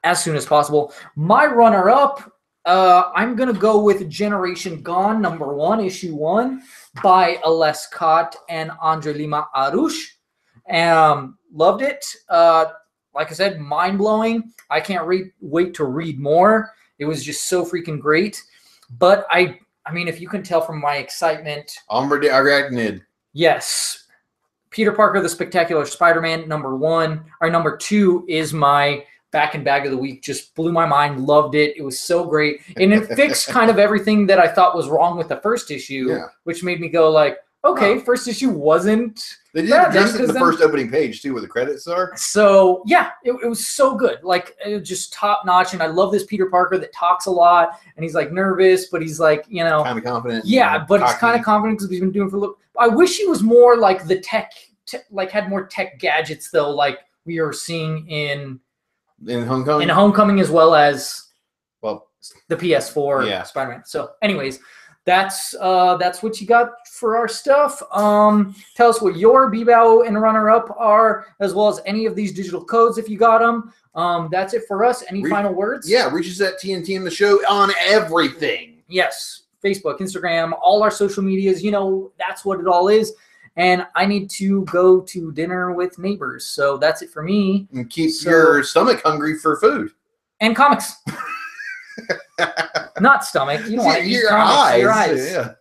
as soon as possible. My runner-up, I'm going to go with Generation Gone, number 1, issue 1, by Aless Cott and Andre Lima Arush. Loved it. Like I said, mind-blowing. I can't wait to read more. It was just so freaking great. But I mean, if you can tell from my excitement. Hombre de Arachnid. Yes. Peter Parker, the Spectacular Spider-Man, number 2 is my back and bag of the week. Just blew my mind. Loved it. It was so great. And it fixed kind of everything that I thought was wrong with the first issue, which made me go like, okay, first issue wasn't. They did address it in the first opening page too, where the credits are. So yeah, it was so good. Like, it was just top notch. And I love this Peter Parker that talks a lot, and he's like nervous, but he's like, kind of confident. Yeah, but he's kind of confident because he's been doing it for a little. I wish he was more like the tech, like had more tech gadgets though, like we are seeing in Homecoming, as well as the PS4 Spider-Man. So anyways, that's what you got for our stuff. Tell us what your BBAO and runner-up are, as well as any of these digital codes if you got them. That's it for us. Any final words? Yeah, reach us at TNTM_TheShow on everything. Yes, Facebook, Instagram, all our social medias. That's what it all is. And I need to go to dinner with neighbors. So that's it for me. And keep your stomach hungry for food. And comics. Not stomach. You don't want to eat comics. Your eyes. Yeah.